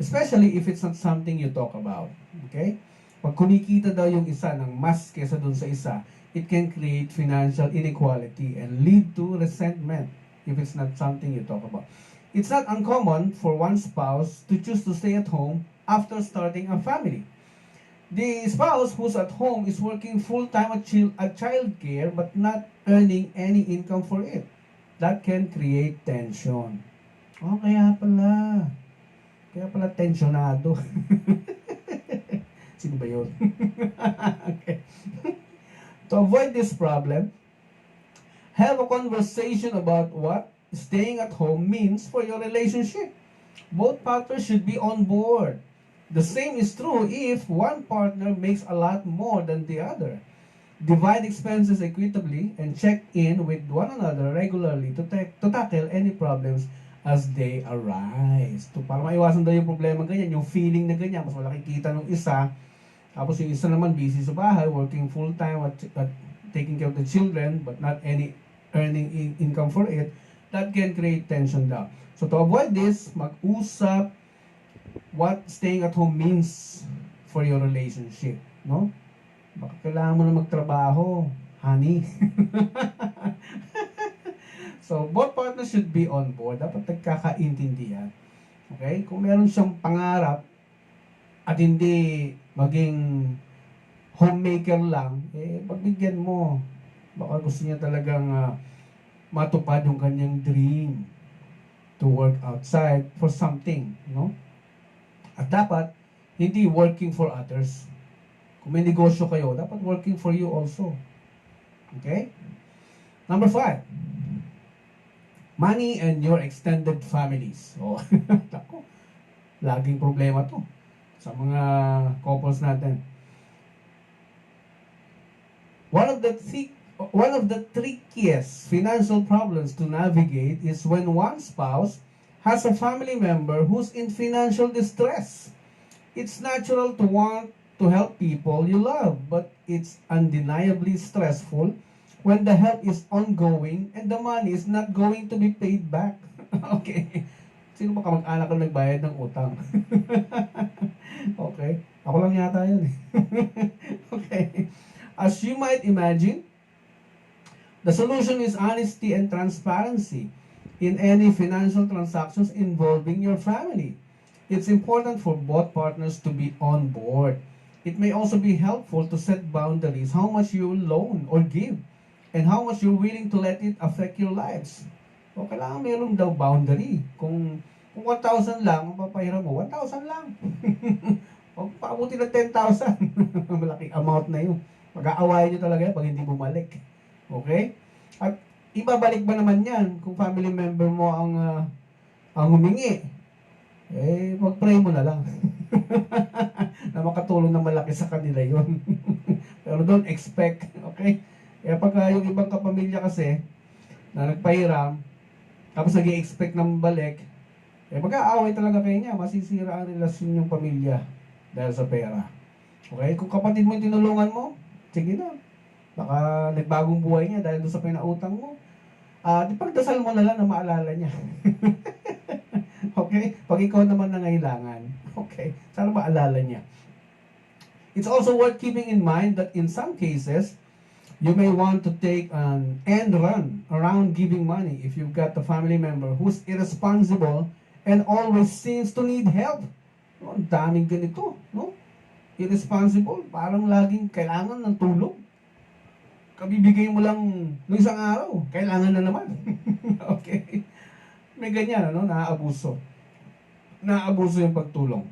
especially if it's not something you talk about. Okay? Pag kumikita daw yung isa ng mas kesa dun sa isa, it can create financial inequality and lead to resentment if it's not something you talk about. It's not uncommon for one spouse to choose to stay at home after starting a family. The spouse who's at home is working full-time at childcare but not earning any income for it. That can create tension. Oh, kaya pala tensionado. Sino ba yun? Okay. To avoid this problem, have a conversation about what staying at home means for your relationship. Both partners should be on board. The same is true if one partner makes a lot more than the other. Divide expenses equitably and check in with one another regularly to tackle any problems as they arise. Para maiwasan daw yung problema ganyan, yung feeling na ganyan, mas malaki kita ng isa, tapos yung isa naman busy sa bahay, working full-time at taking care of the children, but not any earning income for it, that can create tension daw. So to avoid this, mag-usap what staying at home means for your relationship, no? Baka kailangan mo na magtrabaho, honey. So, both partners should be on board. Dapat nagkakaintindihan. Okay? Kung meron siyang pangarap at hindi maging homemaker lang, pagbigyan mo. Baka gusto niya talagang matupad yung kanyang dream to work outside for something, no? At dapat, hindi working for others. Kung may negosyo kayo, dapat working for you also. Okay? Number 5. Money and your extended families. Oh, tako. Laging problema to sa mga couples natin. One of the trickiest financial problems to navigate is when one spouse has a family member who's in financial distress. It's natural to want to help people you love, but it's undeniably stressful when the help is ongoing and the money is not going to be paid back. Okay. Sino ba kamag-anak na nagbayad ng utang? Okay. Ako lang yata yun. Okay. As you might imagine, the solution is honesty and transparency in any financial transactions involving your family. It's important for both partners to be on board. It may also be helpful to set boundaries, how much you will loan or give, and how much you're willing to let it affect your lives. O kailangan mayroong daw boundary. Kung 1,000 lang, ang papahiram mo, 1,000 lang. Huwag paabuti ng 10,000. Malaking amount na yun. Mag-aawayan nyo talaga yan pag hindi bumalik. Okay? At ibabalik ba naman yan kung family member mo ang humingi? Mag-pray mo na lang. Na makatulong na malaki sa kanila yun. Pero don't expect. Okay? Kaya pag yung ibang kapamilya kasi na nagpahiram, tapos nag-i-expect ng balik, mag-aaway talaga kayo niya, masisira ang relasyon yung pamilya dahil sa pera. Okay? Kung kapatid mo yung tinulungan mo, sige na. Baka nagbagong buhay niya dahil doon sa pinautang mo. Ipagdasal mo na lang na maalala niya. Okay? Pag ikaw naman nangailangan. Okay? Sana maalala niya. It's also worth keeping in mind that in some cases, you may want to take an end run around giving money if you've got a family member who's irresponsible and always seems to need help. No, ang daming ganito, no? Irresponsible, parang laging kailangan ng tulong. Kabibigay mo lang ng isang araw, kailangan na naman. Okay? May ganyan, ano? Naaabuso. Naaabuso yung pagtulong.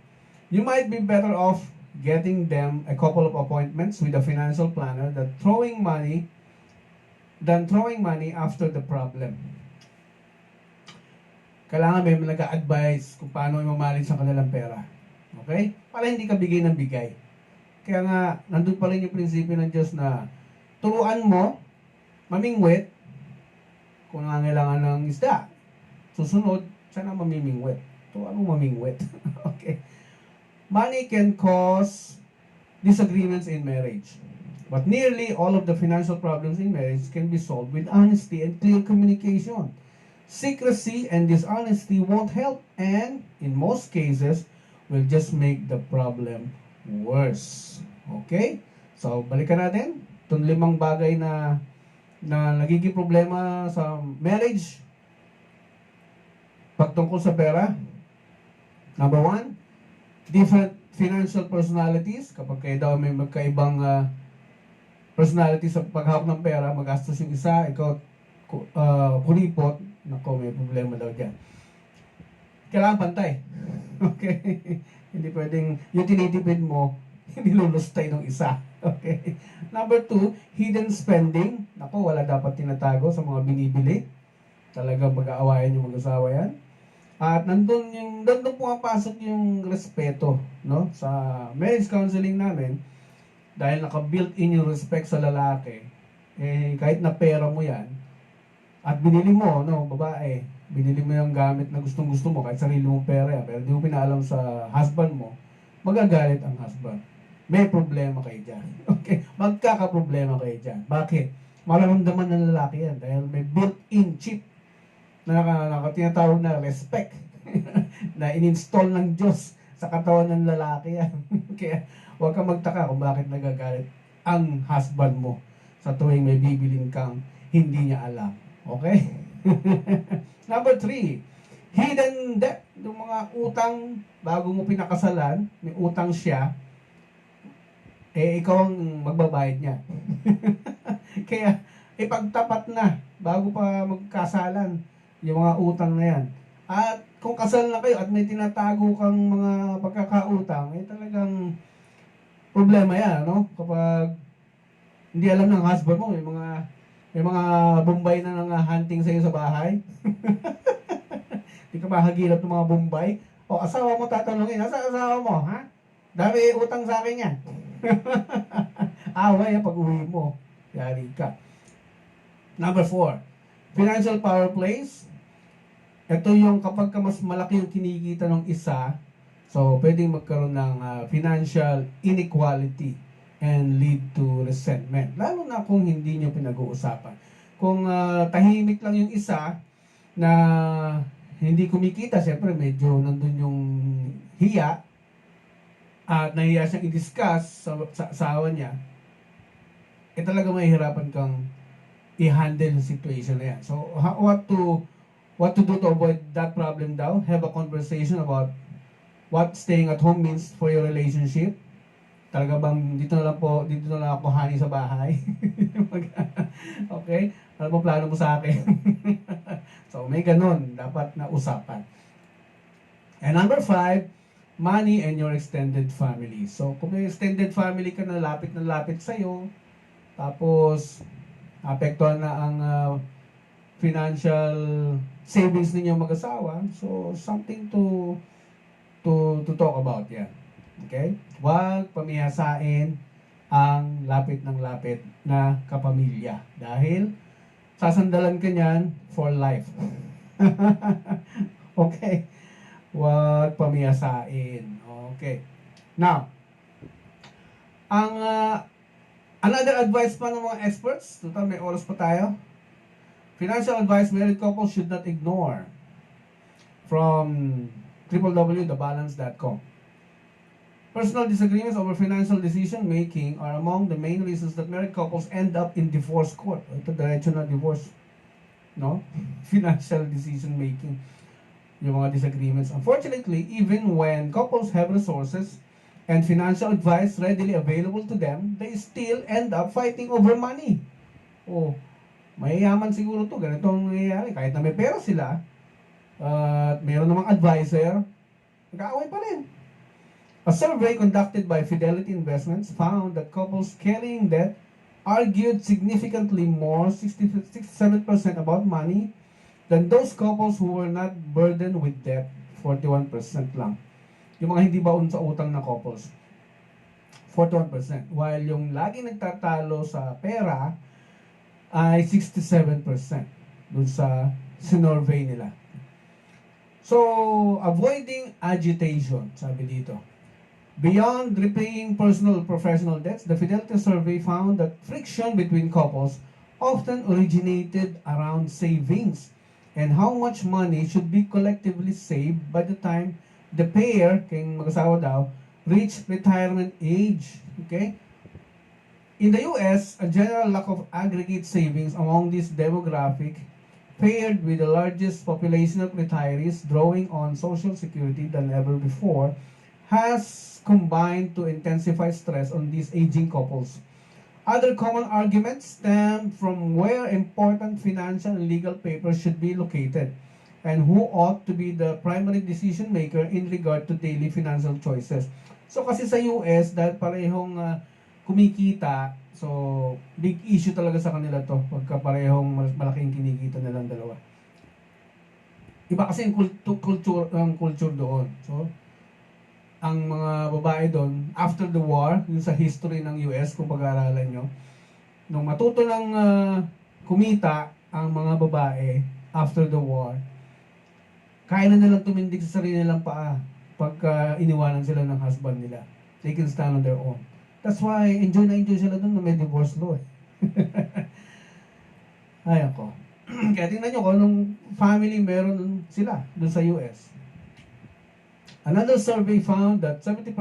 You might be better off getting them a couple of appointments with a financial planner than throwing money after the problem. Kailangan may nag-a-advise kung paano i-manage ang kanilang pera. Okay? Para hindi ka bigay ng bigay. Kaya nga, nandun pa rin yung prinsipyo ng Diyos na turuan mo, mamingwit, kung nangangailangan ng isda. Susunod, siya na mamimingwit. Turuan mo mamingwit. Okay? Money can cause disagreements in marriage. But nearly all of the financial problems in marriage can be solved with honesty and clear communication. Secrecy and dishonesty won't help, and in most cases, will just make the problem worse. Okay? So, balikan natin itong 5 bagay na nagiging problema sa marriage pagtungkol sa pera. Number 1, different financial personalities. Kapag kayo daw may magkaibang personality sa paghawak ng pera, magastos yung isa, ikaw kuripot, nako, may problema daw dyan. Kailangan pantay. Okay? Hindi pwedeng yung tinitipid mo, hindi lulustay ng isa. Okay? Number 2, hidden spending. Nako, wala dapat tinatago sa mga binibili. Talagang mag-aawayan yung mag-asawa yan. At nandun pumapasok yung respeto, no? Sa marriage counseling namin, dahil naka-built-in yung respect sa lalaki, kahit na pera mo yan, at binili mo, no, babae, binili mo yung gamit na gustong-gusto mo, kahit sarili mong pera yan, pero di mo pinaalam sa husband mo, magagalit ang husband. May problema kayo dyan. Okay? Magkakaproblema kayo dyan. Bakit? Mararamdaman ng lalaki yan dahil may built-in chip na tinatawag na respect na in-install ng Diyos sa katawan ng lalaki yan. Kaya huwag kang magtaka kung bakit nagagalit ang husband mo sa tuwing may bibilin kang hindi niya alam. Okay? Number 3, hidden debt. Yung mga utang, bago mo pinakasalan, may utang siya, ikaw ang magbabayad niya. Kaya, ipagtapat na bago pa magkasalan yung mga utang na yan. At kung kasal na kayo at may tinatago kang mga pagkakautang, talagang problema yan, no? Kapag hindi alam ng husband mo, may mga Bombay na hunting sa iyo sa bahay. Hindi ka mahagilap ng mga Bombay. O, asawa mo tatanungin, asa asawa mo, ha? Dami utang sa akin yan. Away pag uwi mo. Yari ka. Number 4, financial power plays. Ito yung kapag ka mas malaki yung kinikita ng isa, so pwedeng magkaroon ng financial inequality and lead to resentment. Lalo na kung hindi nyo pinag-uusapan. Kung tahimik lang yung isa na hindi kumikita, siyempre medyo nandun yung hiya at nahiya siyang i-discuss sa asawa niya, talaga mahihirapan kang i-handle yung situation na yan. So, what to do to avoid that problem daw? Have a conversation about what staying at home means for your relationship. Talaga bang dito na lang ako honey sa bahay? Okay? Ano ba plano mo sa akin? So, may ganun. Dapat na usapan. And number 5, money and your extended family. So, kung may extended family ka na lapit sa'yo, tapos apektuhan na ang financial savings ninyo mag-asawa, so something to talk about yan. Okay? Huwag pamihasain ang lapit ng lapit na kapamilya dahil sasandalan ka niyan for life. Okay. Huwag pamiyasain. Okay. Now, ang another advice pa ng mga experts, total may oras pa tayo. Financial advice married couples should not ignore from www.thebalance.com. Personal disagreements over financial decision making are among the main reasons that married couples end up in divorce court. Ito diretso na divorce, no? Financial decision making, yung mga disagreements. Unfortunately, even when couples have resources and financial advice readily available to them, they still end up fighting over money. Oh, mayayaman siguro to, ganito ang nangyayari. Kahit na may pera sila, at meron namang advisor, nag-aaway pa rin. A survey conducted by Fidelity Investments found that couples carrying debt argued significantly more, 67% about money, than those couples who were not burdened with debt, 41% lang. Yung mga hindi baon sa utang na couples, 41%. While yung laging nagtatalo sa pera ay 67% dun sa sinurvey nila. So, avoiding agitation, sabi dito. Beyond repaying personal professional debts, the Fidelity survey found that friction between couples often originated around savings and how much money should be collectively saved by the time the pair, kayong mag-asawa daw, reach retirement age. Okay? In the US, a general lack of aggregate savings among this demographic, paired with the largest population of retirees drawing on Social Security than ever before, has combined to intensify stress on these aging couples. Other common arguments stem from where important financial and legal papers should be located and who ought to be the primary decision maker in regard to daily financial choices. So kasi sa US, dahil parehong kumikita, so big issue talaga sa kanila to pagka parehong malaking kinikita nilang dalawa. Iba kasi yung culture doon. So, ang mga babae doon, after the war, yung sa history ng US, kung pag-aaralan nyo, nung matuto ng kumita ang mga babae after the war, kaya na nilang tumindig sa sarili nilang paa pagka iniwanan sila ng husband nila. They can stand on their own. That's why enjoy na enjoy sila doon na may divorce law. Ay ako. Kaya tingnan nyo kung anong family meron sila doon sa US. Another survey found that 70%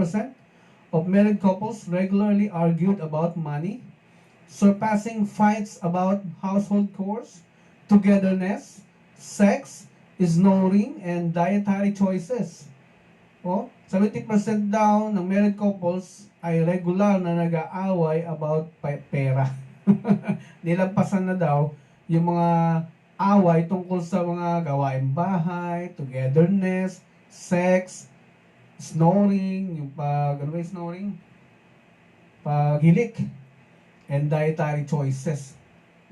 of married couples regularly argued about money, surpassing fights about household chores, togetherness, sex, snoring, and dietary choices. 70% daw ng married couples ay regular na nag-aaway about pera. Nilampasan na daw yung mga away tungkol sa mga gawaing bahay, togetherness, sex, snoring, yung ano ba yung snoring? Paghilik, and dietary choices.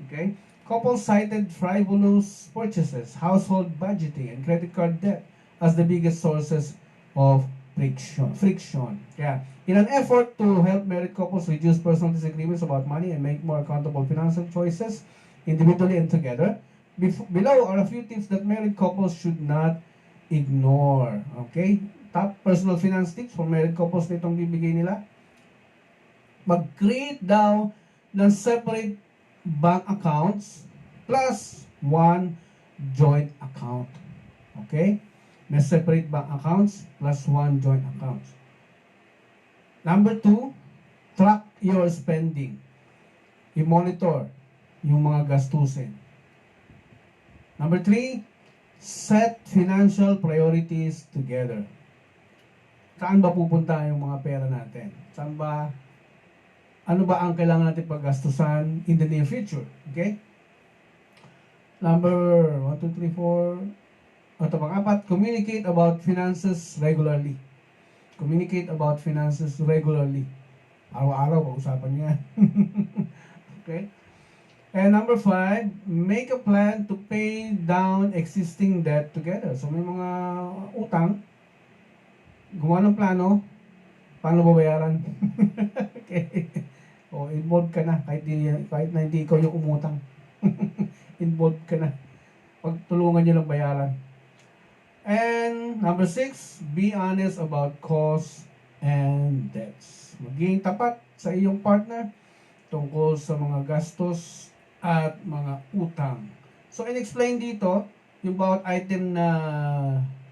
Okay? Couples cited frivolous purchases, household budgeting, and credit card debt as the biggest sources of friction. Yeah. In an effort to help married couples reduce personal disagreements about money and make more accountable financial choices individually and together, below are a few tips that married couples should not ignore. Okay? Top personal finance tips for married couples na itong bibigay nila. Mag-create daw ng separate bank accounts plus one joint account. Okay? May separate bank accounts plus one joint account. Number 2, track your spending. I-monitor yung mga gastusin. Number 3, set financial priorities together. Saan ba pupunta yung mga pera natin? Saan ba, ano ba ang kailangan natin paggastusan in the near future? Okay? Number 1, 2, 3, 4. Ito pang-4, communicate about finances regularly. Communicate about finances regularly. Araw-araw, pag-usapan niya. Okay? And number 5, make a plan to pay down existing debt together. So may mga utang, gumawa ng plano, paano babayaran? Okay. O, involved ka na, kahit na hindi ikaw yung umutang. Involved ka na. pagtulungan nyo lang bayaran. And number 6, be honest about costs and debts. Maging tapat sa iyong partner tungkol sa mga gastos at mga utang. So, in-explain dito, yung bawat item na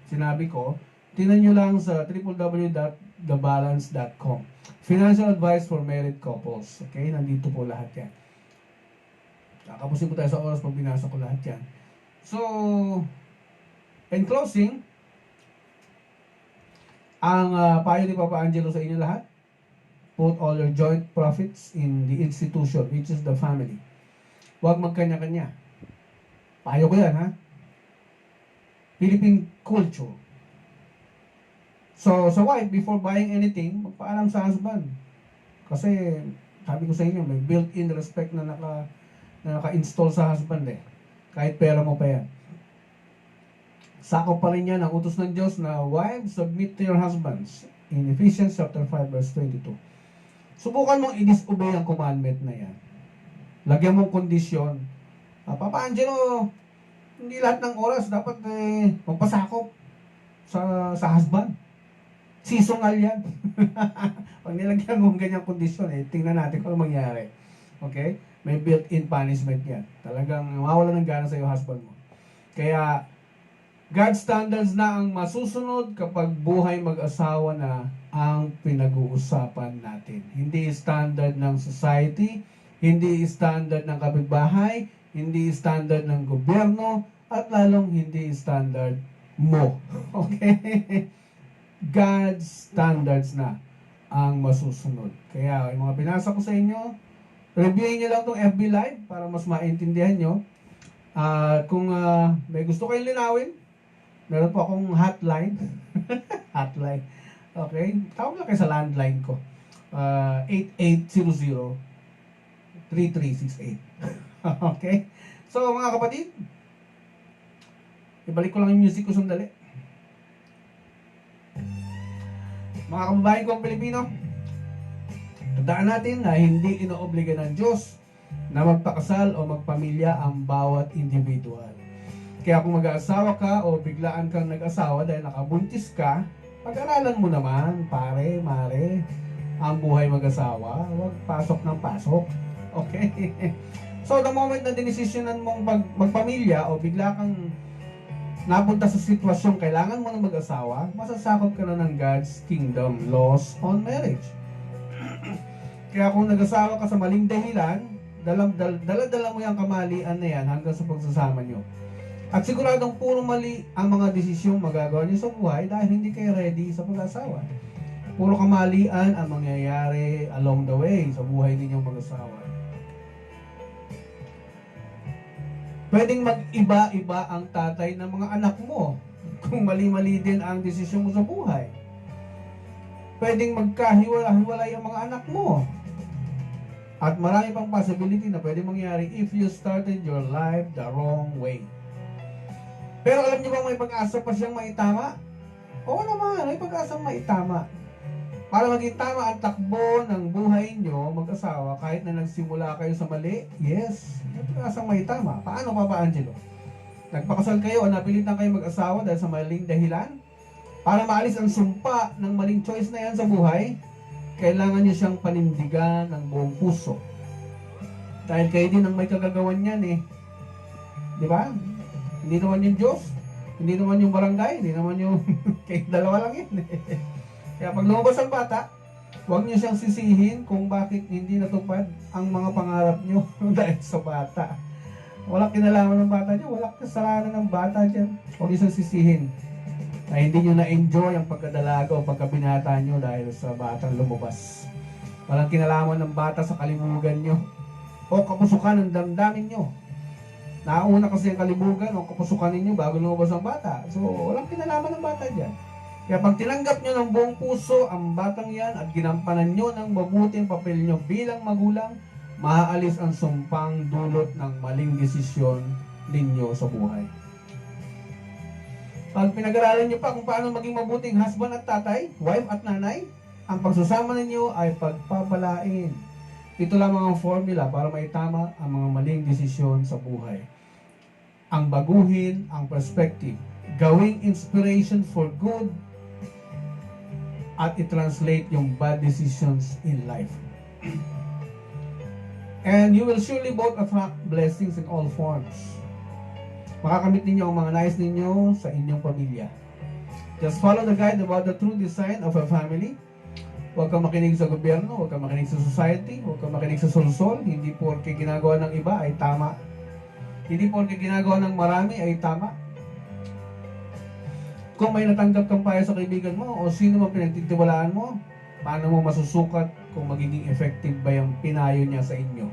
sinabi ko, tingnan nyo lang sa www.thebalance.com. Financial advice for married couples. Okay, nandito po lahat yan. Kakapusin ko tayo sa oras pag binasa ko lahat yan. So, in closing, ang payo ni Papa Angelo sa inyo lahat, put all your joint profits in the institution, which is the family. Huwag magkanya-kanya. Payo ko yan, ha? Philippine culture. So, sa wife, before buying anything, magpaalam sa husband. Kasi, sabi ko sa inyo, may built-in respect na naka-install sa husband eh. Kahit pera mo pa yan. Sakop pa rin yan ang utos ng Diyos na wives, submit to your husbands. In Ephesians chapter 5 verse 22. Subukan mong i-disobey ang commandment na yan. Lagyan mong kondisyon. Papa Angelo, hindi lahat ng oras dapat magpasakop sa husband. Seasonal yan. Pag nilagyan mong ganyang kondisyon, tingnan natin kung ano mangyari. Okay? May built-in punishment yan. Talagang mawala ng gana sa iyo husband mo. Kaya, God's standards na ang masusunod kapag buhay mag-asawa na ang pinag-uusapan natin. Hindi standard ng society, hindi standard ng kapitbahay, hindi standard ng gobyerno, at lalong hindi standard mo. Okay? God's standards na ang masusunod. Kaya, yung mga binasa ko sa inyo, reviewin nyo lang itong FB Live para mas maintindihan nyo. Kung may gusto kayong linawin, meron po akong hotline. Hotline. Okay? Tawag lang kayo sa landline ko. 8800-3368. Okay? So, mga kapatid, ibalik ko lang yung music ko sandali. Mga kababayan kong Pilipino, tandaan natin na hindi inoobliga ng Diyos na magpakasal o magpamilya ang bawat individual. Kaya kung mag-aasawa ka o biglaan kang nag-asawa dahil nakabuntis ka, pag-aralan mo naman, pare, mare, ang buhay mag-asawa, huwag pasok ng pasok. Okay? So, the moment na dinesisyonan mong magpamilya o bigla kang napunta sa sitwasyong kailangan mo na mag-asawa, masasakop ka na ng God's kingdom laws on marriage. Kaya kung nag-asawa ka sa maling dahilan, dala-dala mo yung kamalian na yan hanggang sa pagsasama nyo. At siguradong puro mali ang mga desisyong magagawa nyo sa buhay dahil hindi kayo ready sa pag-asawa. Puro kamalian ang mangyayari along the way sa buhay ninyong mag-asawa. Pwedeng mag-iba-iba ang tatay ng mga anak mo kung mali-mali din ang desisyon mo sa buhay. Pwedeng magkahiwalay ang mga anak mo. At marami pang possibility na pwedeng mangyari if you started your life the wrong way. Pero alam niyo bang may pag-asa pa siyang maitama? Oo naman, may pag-asang maitama. Para maging tama ang takbo ng buhay nyo, mag-asawa, kahit na nagsimula kayo sa mali, yes, may pag-asang maitama. Paano, Papa Angelo? Nagpakasal kayo o napilitan kayo mag-asawa dahil sa maling dahilan? Para maalis ang sumpa ng maling choice na yan sa buhay, kailangan nyo siyang panindigan ng buong puso. Dahil kayo din ang may kagagawan yan eh. Di ba? Hindi naman yung Diyos, hindi naman yung barangay, hindi naman yung kayo dalawa lang yan eh. Kaya pag lumabas ang bata, huwag niyo siyang sisihin kung bakit hindi natupad ang mga pangarap niyo dahil sa bata. Walang kinalaman ng bata niyo, walang kasalanan ng bata dyan. Huwag niyo siyang sisihin na hindi niyo na-enjoy ang pagkadalaga o pagkabinata niyo dahil sa batang lumabas. Walang kinalaman ng bata sa kalimugan niyo o kapusukan ng damdamin niyo. Nauna kasi ang kalimugan o kapusukan ninyo bago lumabas ang bata. So, walang kinalaman ng bata dyan. Kaya pag tinanggap nyo ng buong puso ang batang yan at ginampanan nyo ng mabuti ang papel nyo bilang magulang, maaalis ang sumpang dulot ng maling desisyon ninyo sa buhay. Pag pinag-aralan nyo pa kung paano maging mabuting husband at tatay, wife at nanay, ang pagsasama ninyo ay pagpapalain. Ito lamang ang formula para maitama ang mga maling desisyon sa buhay. ang baguhin ang perspective, gawing inspiration for good, at i-translate yung bad decisions in life. And you will surely both attract blessings in all forms. Makakamit ninyo ang mga nais ninyo sa inyong pamilya. Just follow the guide about the true design of a family. Huwag kang makinig sa gobyerno, huwag kang makinig sa society, huwag kang makinig sa solsol. Hindi porke ginagawa ng iba ay tama. Hindi porke ginagawa ng marami ay tama. Kung may natanggap kang payo sa kaibigan mo o sino man pinagtitiwalaan mo, paano mo masusukat kung magiging effective ba yung pinayo niya sa inyo?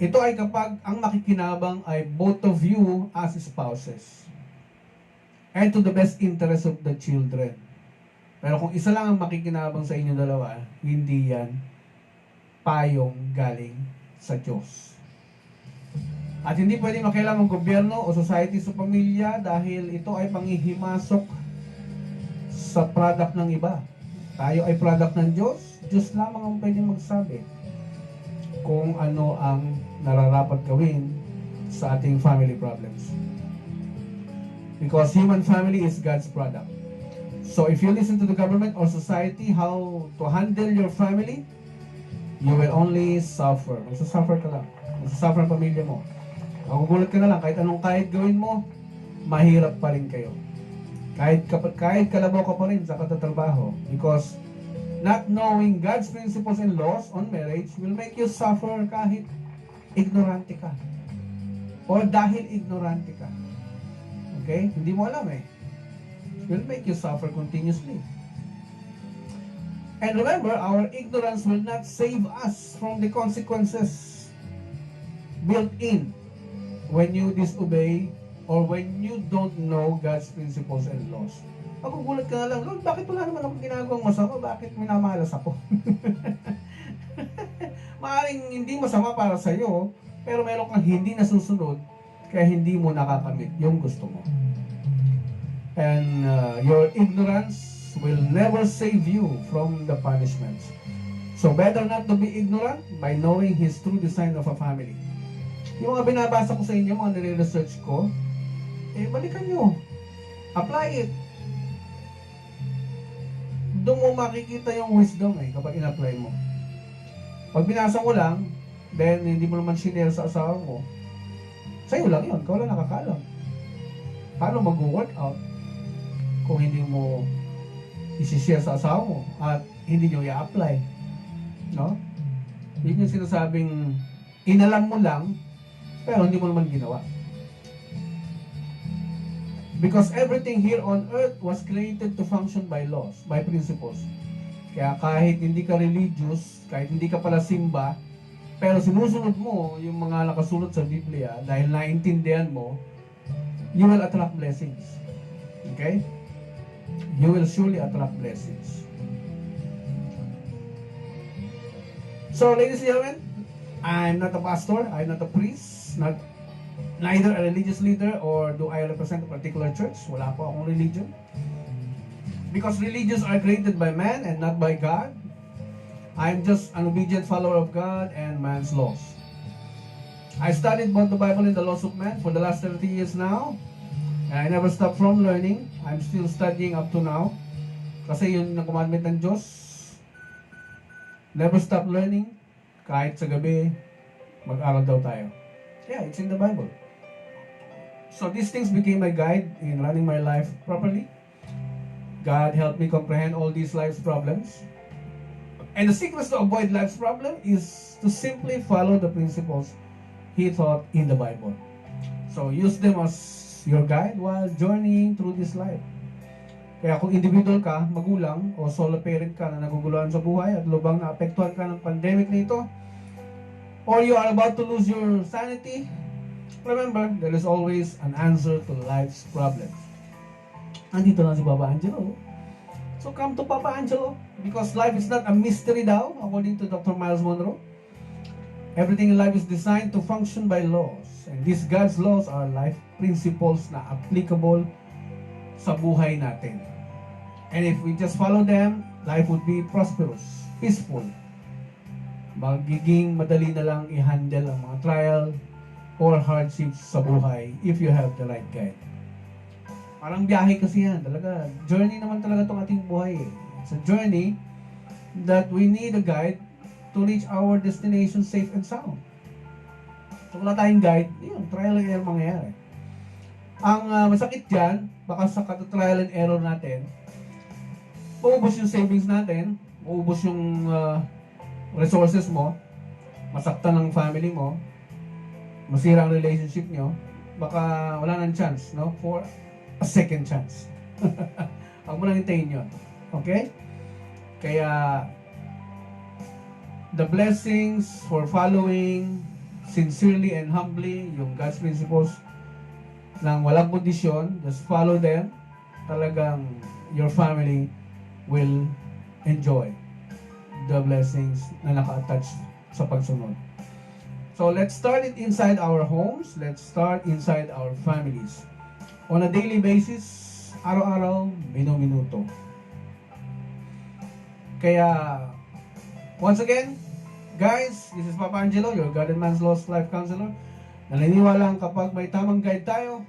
Ito ay kapag ang makikinabang ay both of you as spouses and to the best interest of the children. Pero kung isa lang ang makikinabang sa inyo dalawa, hindi yan payong galing sa Diyos. At hindi pwedeng makialam ang gobyerno o society sa pamilya dahil ito ay panghihimasok sa product ng iba. Tayo ay product ng Diyos. Diyos lamang ang pwedeng magsabi kung ano ang nararapat gawin sa ating family problems. Because human family is God's product. So if you listen to the government or society how to handle your family, you will only suffer. Magsasuffer ka lang. Magsasuffer ang pamilya mo. Magugulat ka na lang, kahit gawin mo, mahirap pa rin kayo. Kahit kalabaw ka pa rin sa katatrabaho. Because not knowing God's principles and laws on marriage will make you suffer kahit ignorante ka. Or dahil ignorante ka. Okay? Hindi mo alam eh. Will make you suffer continuously. And remember, our ignorance will not save us from the consequences built in when you disobey or when you don't know God's principles and laws. Magugulat ka na lang, Lord, bakit wala naman akong ginagawang masama? Bakit minamalas ako? Maaaring hindi masama para sa iyo, pero meron kang hindi nasusunod, kaya hindi mo nakakamit yung gusto mo. And your ignorance will never save you from the punishments. So better not to be ignorant by knowing His true design of a family. Yung mga binabasa ko sa inyo, mga nire-research ko, balikan nyo. Apply it. Doon mo makikita yung wisdom kapag in-apply mo. Pag binasa mo lang, then hindi mo naman sinare sa asawa mo, sa'yo lang yun, ikaw lang nakakaalam. Paano mag-work out kung hindi mo isi-share sa asawa mo at hindi nyo i-apply? No? Yun yung sinasabing inalam mo lang, pero hindi mo naman ginawa. Because everything here on earth was created to function by laws, by principles. Kaya kahit hindi ka religious, kahit hindi ka pala simba, pero sinusunod mo yung mga nakasulat sa Biblia dahil naintindihan mo, you will attract blessings. Okay? You will surely attract blessings. So, ladies and gentlemen, I'm not a pastor, I'm not a priest, neither a religious leader or do I represent a particular church. Wala po akong religion. Because religions are created by man and not by God. I'm just an obedient follower of God and man's laws. I studied both the Bible and the laws of man for the last 30 years now. And I never stopped from learning. I'm still studying up to now. Kasi yun ang commandment ng Diyos. Never stop learning. Kahit sa gabi, mag-aral daw tayo. Yeah, it's in the Bible. So these things became my guide in running my life properly. God helped me comprehend all these life's problems. And the secret to avoid life's problem is to simply follow the principles He taught in the Bible. So use them as your guide while journeying through this life. Kaya kung individual ka, magulang, o solo parent ka na naguguluhan sa buhay at lubang na apektuhan ka ng pandemic na ito, or you are about to lose your sanity, remember, there is always an answer to life's problems. Andito lang si Papa Angelo. So come to Papa Angelo, because life is not a mystery daw, according to Dr. Miles Monroe. Everything in life is designed to function by laws. And these God's laws are life principles na applicable sa buhay natin. And if we just follow them, life would be prosperous, peaceful. Magiging madali na lang i-handle ang mga trial or hardships sa buhay if you have the right guide. Parang biyahe kasi yan. Talaga, journey naman talaga itong ating buhay eh. It's a journey that we need a guide to reach our destination safe and sound. So wala tayong guide, yun, trial and error mangyayari. Ang masakit dyan, baka sa trial and error natin, maubos yung savings natin, maubos yung resources mo, masaktan ng family mo, masira ang relationship nyo, baka wala nang chance, no? For a second chance. Huwag mo lang hintayin yun. Okay? Kaya, the blessings for following sincerely and humbly yung God's principles nang walang kondisyon, just follow them, talagang your family will enjoy the blessings na naka-attach sa pagsunod. So let's start it inside our homes, let's start inside our families. On a daily basis, araw-araw, minuto. Kaya, once again, guys, this is Papa Angelo, your God and Man's Lost Life Counselor. Naniniwala kapag may tamang guide tayo,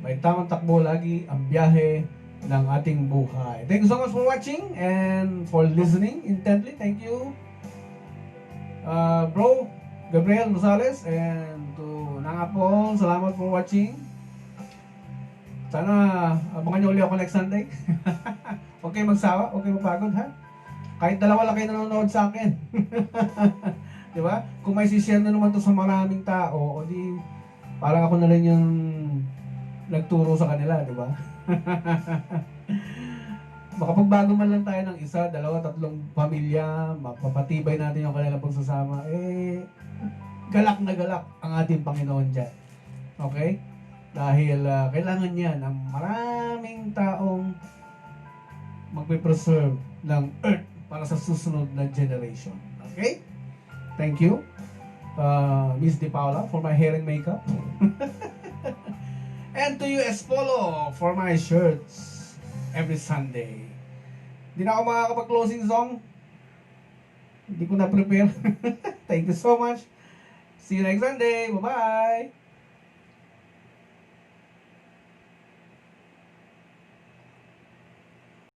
may tamang takbo lagi ang biyahe ng ating buhay. Thank you so much for watching and for listening intently. Thank you, Bro Gabriel Rosales, and to Nangapol, salamat for watching. Sana abangan nyo ulit ako next Sunday. Okay magsawa, okay mapagod ha. Kahit dalawa lang kayo nanonood sa akin. Di ba? Kung may sishare na naman to sa maraming tao, o di parang ako na rin yung nagturo sa kanila, di ba? Makapagbago man lang tayo ng isa, dalawa, tatlong pamilya, mapapatibay natin yung kanilang pagsasama, galak na galak ang ating Panginoon dyan. Okay? Dahil kailangan niya ng maraming taong magpe-preserve ng earth para sa susunod na generation. Okay? Thank you, Miss Di Paula, for my hair and makeup. And to you, Espolo, for my shirts every Sunday. Hindi na ako makakapag-closing song. Hindi ko na-prepare. Thank you so much. See you next Sunday. Bye-bye.